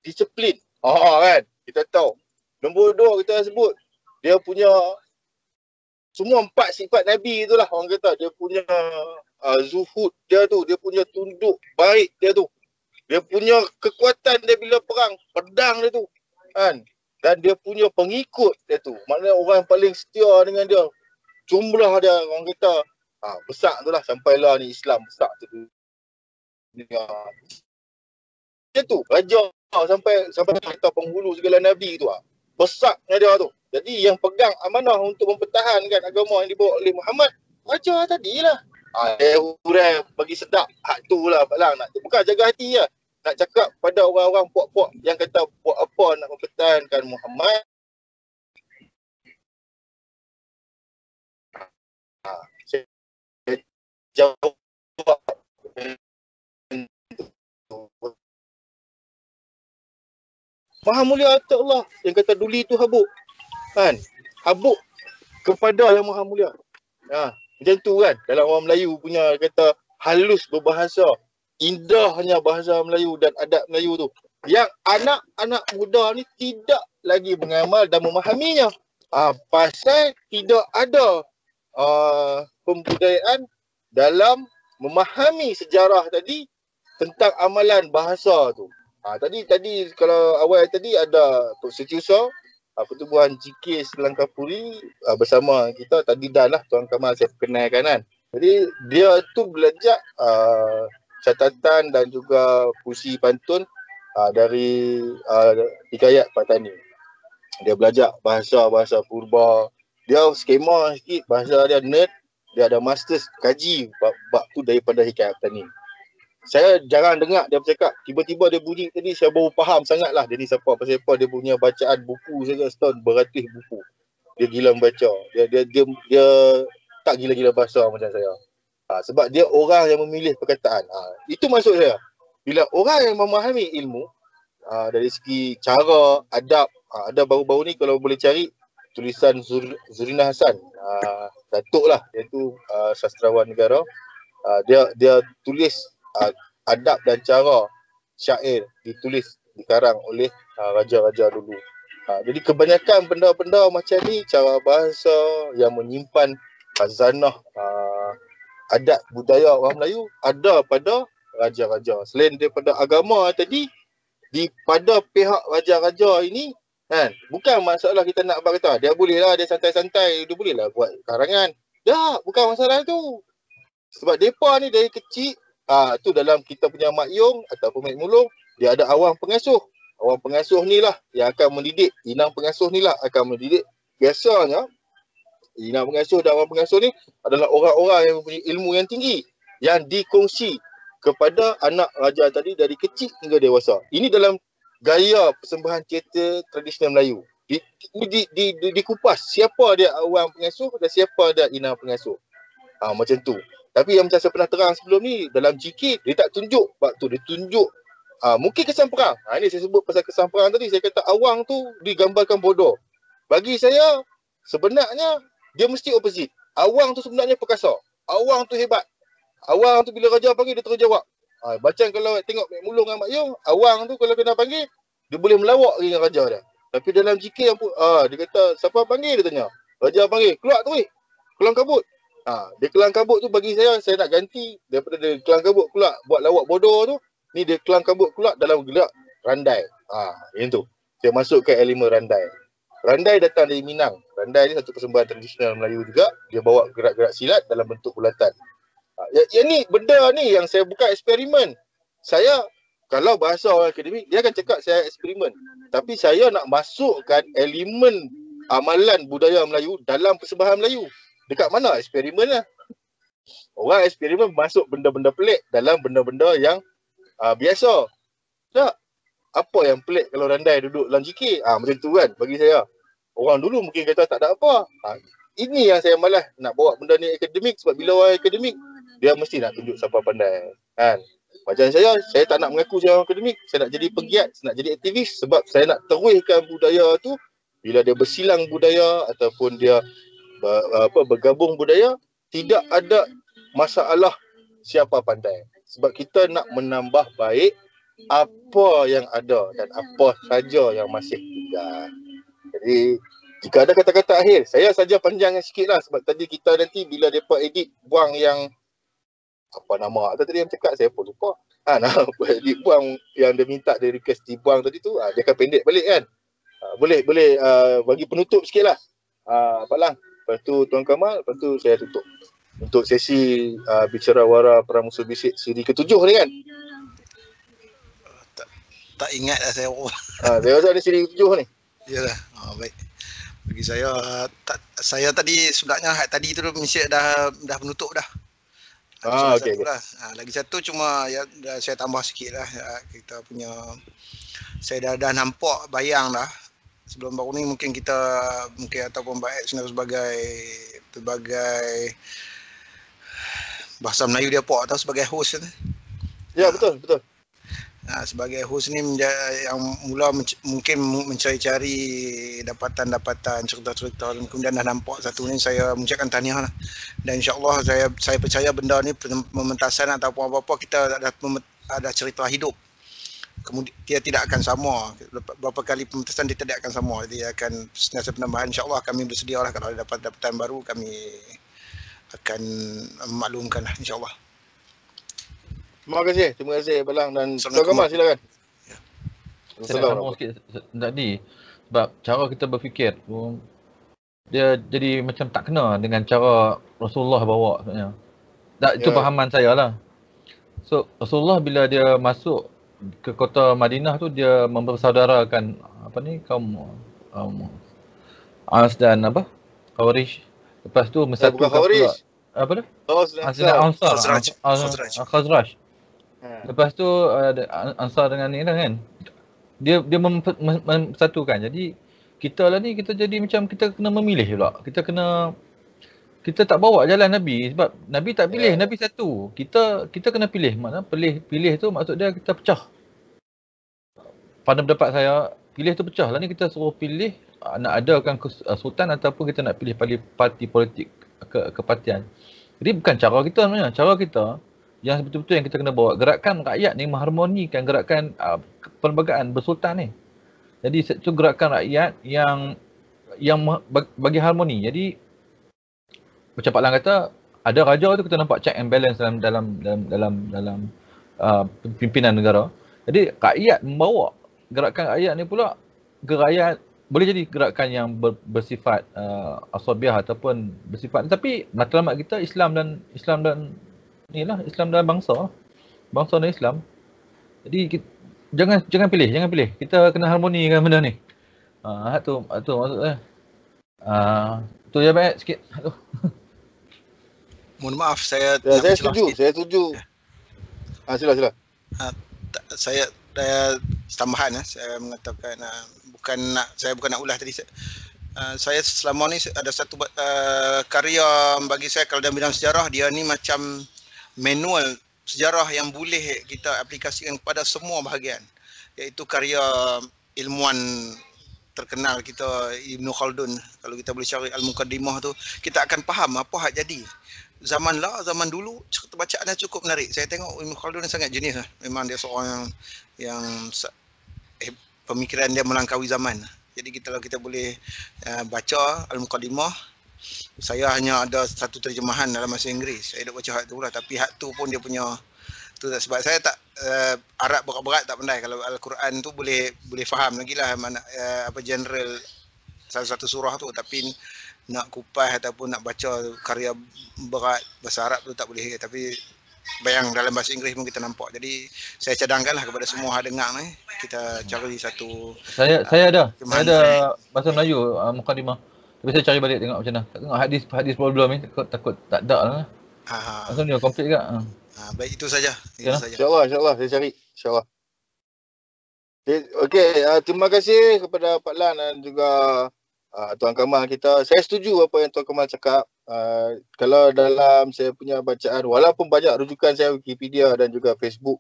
disiplin. Kan? Kita tahu. Nombor 2 kita sebut dia punya semua 4 sifat Nabi itulah orang kata. Dia punya zuhud dia tu, dia punya tunduk baik dia tu. Dia punya kekuatan dia bila perang, pedang dia tu. Kan? Dan dia punya pengikut dia tu. Maknanya orang paling setia dengan dia. Jumlah dia orang kata besar tu lah sampailah ni Islam besar tu. Dia tu raja sampai kata penghulu segala nabi tu besarnya dia tu. Jadi yang pegang amanah untuk mempertahankan agama yang dibawa oleh Muhammad, raja tadilah. Dia hurai bagi sedap hak tu lah Pak Lang. Bukan jaga hati lah. Nak cakap pada orang-orang puak-puak yang kata buat apa nak mempertahankan Muhammad. Saya jawab Maha mulia Allah yang kata duli tu habuk. Kan? Habuk kepada yang maha mulia. Macam tu kan. Dalam orang Melayu punya kata halus berbahasa. Indahnya bahasa Melayu dan adat Melayu tu. Yang anak-anak muda ni tidak lagi mengamal dan memahaminya. Pasal tidak ada pembudayaan dalam memahami sejarah tadi tentang amalan bahasa tu. Tadi kalau awal tadi ada Tok Setiausaha Pertubuhan GK Sri Lanka Puri bersama kita tadi dah lah Tuan Kamal saya perkenalkan kan. Jadi dia tu belajar catatan dan juga puisi pantun dari Hikayat Patani. Dia belajar bahasa purba. Dia skema sikit bahasa dia nerd. Dia ada masters kaji bab tu daripada Hikayat Patani. Saya jarang dengar dia bercakap. Tiba-tiba dia bunyi tadi saya baru faham sangatlah dia ni siapa. Pasal apa dia punya bacaan buku saya setahun beratus buku. Dia gila membaca. Dia tak gila-gila bahasa macam saya. Sebab dia orang yang memilih perkataan. Itu maksud saya. Bila orang yang memahami ilmu dari segi cara, adab, ada baru-baru ni kalau boleh cari tulisan Zurina Hasan. Datuk lah. Iaitu sastrawan negara. Dia tulis adab dan cara syair ditulis dikarang oleh raja-raja dulu. Jadi kebanyakan benda-benda macam ni cara bahasa yang menyimpan khazanah adat budaya orang Melayu ada pada raja-raja. Selain daripada agama tadi pada pihak raja-raja ini kan bukan masalah kita nak berkata dia boleh lah dia santai-santai dia boleh lah buat karangan. Dah bukan masalah tu. Sebab depa ni dari kecil tu dalam kita punya Mak Yong ataupun Mak Mulung, dia ada awang pengasuh. Awang pengasuh ni lah yang akan mendidik. Inang pengasuh ni lah akan mendidik. Biasanya, inang pengasuh dan awang pengasuh ni adalah orang-orang yang mempunyai ilmu yang tinggi. Yang dikongsi kepada anak raja tadi dari kecil hingga dewasa. Ini dalam gaya persembahan teater tradisional Melayu. Dikupas siapa dia awang pengasuh dan siapa dia inang pengasuh. Macam tu. Tapi yang macam saya pernah terang sebelum ni, dalam GK, dia tak tunjuk waktu. Dia tunjuk mungkin kesan perang. Ini saya sebut pasal kesan perang tadi. Saya kata awang tu digambarkan bodoh. Bagi saya, sebenarnya dia mesti opposite. Awang tu sebenarnya perkasa. Awang tu hebat. Awang tu bila raja panggil, dia terus jawab. Macam kalau tengok Mek Mulung dengan Mak Yong, awang tu kalau kena panggil, dia boleh melawak dengan raja dia. Tapi dalam GK, dia kata, siapa panggil? Dia tanya. Raja panggil, keluar tu weh. Kelang kabut. Dia kelang kabut tu bagi saya nak ganti daripada dia kelang kabut keluar buat lawak bodoh tu, ni dia kelang kabut keluar dalam gerak randai. Yang tu. Saya masuk ke elemen randai. Randai datang dari Minang. Randai ni satu persembahan tradisional Melayu juga. Dia bawa gerak-gerak silat dalam bentuk bulatan. Yang ni benda ni yang saya bukan eksperimen. Saya kalau bahasa orang akademik dia akan cakap saya eksperimen. Tapi saya nak masukkan elemen amalan budaya Melayu dalam persembahan Melayu. Dekat mana eksperimen lah. Orang eksperimen masuk benda-benda pelik dalam benda-benda yang biasa. Tak. Apa yang pelik kalau randai duduk dalam GK? Macam tu kan bagi saya. Orang dulu mungkin kata tak ada apa. Ini yang saya malas nak bawa benda ni akademik sebab bila orang akademik dia mesti nak tunjuk siapa pandai. Kan? Macam saya tak nak mengaku saya orang akademik, saya nak jadi pegiat, saya nak jadi aktivis sebab saya nak teruskan budaya tu. Bila dia bersilang budaya ataupun dia bergabung budaya, tidak ada masalah siapa pandai. Sebab kita nak menambah baik apa yang ada dan apa saja yang masih tinggal. Jadi jika ada kata-kata akhir, saya saja panjangkan sikit lah sebab tadi kita nanti bila mereka edit buang yang apa nama tadi yang cakap saya pun lupa. Edit buang yang dia minta, dia request dibuang tadi tu, dia akan pendek balik kan. Boleh bagi penutup sikit lah. Pak Lang, lepas tu Tuan Kamal, lepas tu saya tutup untuk sesi bicara wara Pramusuh Bisik siri ke-7 ni kan. Tak ingat lah saya. Saya rasa ada siri ke-7 ni. Yalah. Baik. Bagi saya tadi sebenarnya tadi tu mesti dah penutup dah. Okey. Lagi satu cuma saya tambah sikit lah. Kita punya, saya dah nampak bayang dah. Sebelum baru ni mungkin ataupun baik sebagai bahasa Melayu dia apa atau sebagai host ni. Ya, betul. Sebagai host ni yang mula mungkin mencari-cari dapatan-dapatan cerita-cerita, dan kemudian dah nampak satu ni, saya mengucapkan tahniah lah. Dan insyaAllah saya percaya benda ni pementasan ataupun apa-apa kita ada cerita hidup. Kemudian dia tidak akan sama, beberapa kali pementasan dia tidak akan sama, dia akan sentiasa penambahan. InsyaAllah kami bersedia lah kalau ada dapatan baru kami akan maklumkan lah insyaAllah. Terima kasih Balang dan Tuan Kamal, silakan. Saya nak sambung sikit tadi sebab cara kita berfikir tu dia jadi macam tak kena dengan cara Rasulullah bawa sebenarnya. Itu fahaman saya lah. So Rasulullah bila dia masuk ke kota Madinah tu, dia mempersaudarakan kaum Aus dan Khawarij. Lepas tu bukan Khawarij. Khazraj. Lepas tu Ansar dengan ni lah kan. Dia mempersatukan. Jadi kita lah ni, kita jadi macam kita kena memilih pula. Kita tak bawa jalan Nabi sebab Nabi tak pilih, Nabi satu. Kita kena pilih. Maknanya pilih tu maksud dia kita pecah. Pada pendapat saya, pilih tu pecah. Lah ni kita suruh pilih nak adakan sultan ataupun kita nak pilih parti politik kepartian. Jadi bukan cara kita sebenarnya. Cara kita yang betul-betul yang kita kena bawa gerakan rakyat ni, mengharmonikan gerakan perlembagaan bersultan ni. Jadi itu gerakan rakyat yang bagi harmoni. Jadi macam Pak Lang kata, ada raja tu kita nampak check and balance dalam pimpinan negara. Jadi rakyat membawa gerakan rakyat ni pula, boleh jadi gerakan yang bersifat asabiah ataupun bersifat, tapi matlamat kita Islam dan Islam dan bangsa dan Islam. Jadi jangan pilih. Kita kena harmonikan benda ni. Tu maksud saya. Tu je baik sikit. Mohon maaf saya setuju. Sila. Saya tambahan saya mengatakan saya bukan nak ulah tadi. Saya selama ni ada satu karya bagi saya, kalau dalam bidang sejarah, dia ni macam manual sejarah yang boleh kita aplikasikan kepada semua bahagian, iaitu karya ilmuwan terkenal kita Ibn Khaldun. Kalau kita boleh cari Al-Muqaddimah tu, kita akan faham apa hak jadi. Zaman dulu cerita bacaannya cukup menarik. Saya tengok Ibn Khaldun ni sangat jenis lah. Memang dia seorang yang pemikiran dia melangkaui zaman. Jadi kalau kita boleh baca Al-Muqaddimah, saya hanya ada satu terjemahan dalam bahasa Inggeris. Saya dah baca hak tu lah, tapi hak tu pun dia punya tu, sebab saya tak Arab berat-berat tak pandai. Kalau Al-Quran tu boleh faham lagi lah mana general salah satu surah tu, tapi nak kupas ataupun nak baca karya berat bahasa Arab tu tak boleh. Tapi bayang dalam bahasa Inggeris pun kita nampak. Jadi saya cadangkanlah kepada semua hak dengar ni, kita cari satu. Saya ada bahasa Melayu Muqaddimah. Tapi saya cari balik tengok macam mana. Tak tengok hadis problem ni, takut tak ada lah. Macam ni komplit ke? Baik, itu saja. InsyaAllah saya cari. InsyaAllah. Okey, terima kasih kepada Pak Lan dan juga Tuan Kamal kita, saya setuju apa yang Tuan Kamal cakap. Kalau dalam saya punya bacaan, walaupun banyak rujukan saya Wikipedia dan juga Facebook,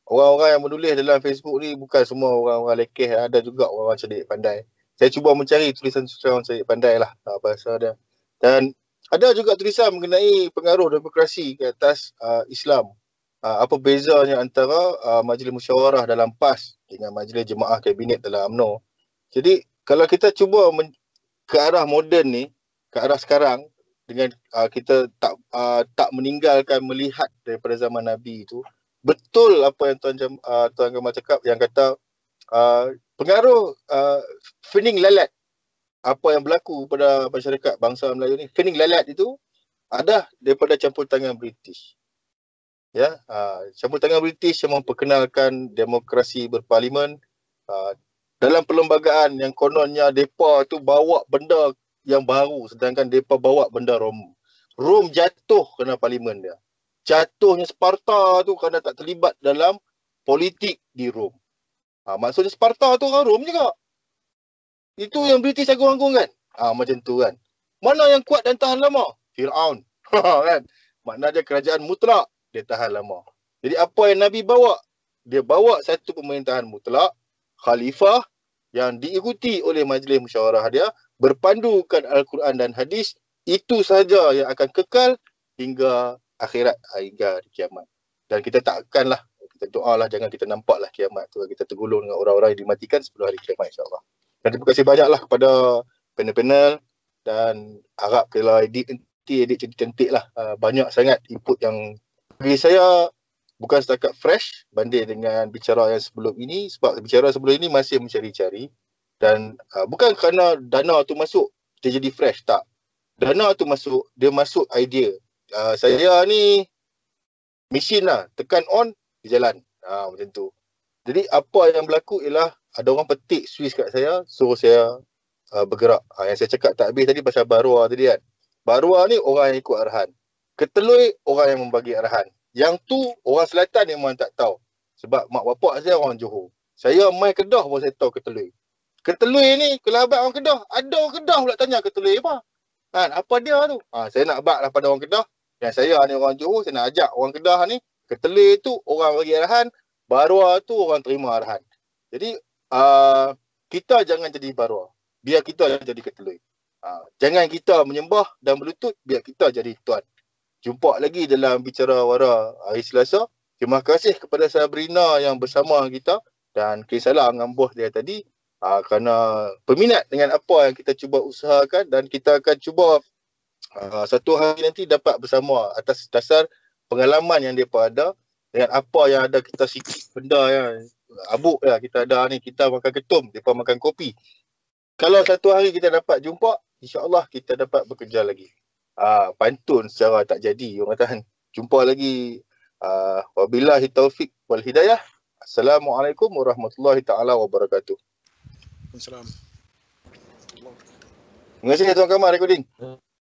orang-orang yang menulis dalam Facebook ni bukan semua orang-orang lekeh, ada juga orang-orang cerdik pandai. Saya cuba mencari tulisan-tulisan orang cerdik pandai lah bahasa dia. Dan ada juga tulisan mengenai pengaruh demokrasi ke atas Islam. Apa bezanya antara Majlis Musyawarah dalam PAS dengan Majlis Jemaah Kabinet dalam UMNO. Jadi kalau kita cuba ke arah moden ni, ke arah sekarang, dengan kita tak meninggalkan melihat daripada zaman Nabi itu, betul apa yang Tuan Kamal cakap yang kata pengaruh fening lalat apa yang berlaku pada masyarakat bangsa Melayu ni, fening lalat itu ada daripada campur tangan British. Ya, campur tangan British yang memperkenalkan demokrasi berparlimen dalam perlembagaan yang kononnya depa tu bawa benda yang baru sedangkan depa bawa benda Rom. Rom jatuh kerana parlimen dia. Jatuhnya Sparta tu kerana tak terlibat dalam politik di Rom. Maksudnya Sparta tu orang Rom juga. Itu yang British agung-agung kan? Macam tu kan. Mana yang kuat dan tahan lama? Fir'aun. Kan? Maknanya kerajaan mutlak, dia tahan lama. Jadi apa yang Nabi bawa? Dia bawa satu pemerintahan mutlak, khalifah yang diikuti oleh majlis musyawarah dia, berpandukan Al-Quran dan hadis, itu saja yang akan kekal hingga akhirat, hingga di kiamat. Dan kita takkanlah, kita doalah jangan kita nampaklah kiamat tu, kita tergolong dengan orang-orang yang dimatikan sebelum hari kiamat, insyaAllah. Dan terima kasih banyaklah kepada panel-panel, dan harap kalau edit cantik-cantik lah. Banyak sangat input yang bagi saya bukan setakat fresh banding dengan bicara yang sebelum ini, sebab bicara sebelum ini masih mencari-cari, dan bukan kerana dana tu masuk dia jadi fresh, tak. Dana tu masuk, dia masuk idea. Saya ni mesin lah, tekan on, dia jalan. Macam tu. Jadi apa yang berlaku ialah ada orang petik switch kat saya, suruh saya bergerak. Yang saya cakap tak habis tadi pasal Barua tadi kan. Barua ni orang yang ikut arahan. Ketelui orang yang membagi arahan. Yang tu orang selatan memang tak tahu. Sebab mak bapak saya orang Johor. Saya main Kedah baru saya tahu Ketelui. Ketelui ni kalau abang orang Kedah, ada orang Kedah pula tanya Ketelui apa. Apa dia tu? Saya nak abang lah pada orang Kedah. Yang saya ni orang Johor, saya nak ajak orang Kedah ni. Ketelui tu orang bagi arahan, Barua tu orang terima arahan. Jadi kita jangan jadi Barua. Biar kita jadi Ketelui. Jangan kita menyembah dan berlutut, biar kita jadi tuan. Jumpa lagi dalam Bicara Wara hari Selasa. Terima kasih kepada Sabrina yang bersama kita, dan kisahlah dengan bos dia tadi kerana berminat dengan apa yang kita cuba usahakan, dan kita akan cuba satu hari nanti dapat bersama atas dasar pengalaman yang mereka ada dengan apa yang ada kita sikit benda yang abuk lah kita ada ni. Kita makan ketum, mereka makan kopi. Kalau satu hari kita dapat jumpa, insya-Allah kita dapat bekerja lagi. Pantun secara tak jadi orang kata. Jumpa lagi. Wabillahi taufik wal hidayah. Assalamualaikum warahmatullahi taala wabarakatuh. Waalaikumsalam. Terima kasih Tuan Kamal recording.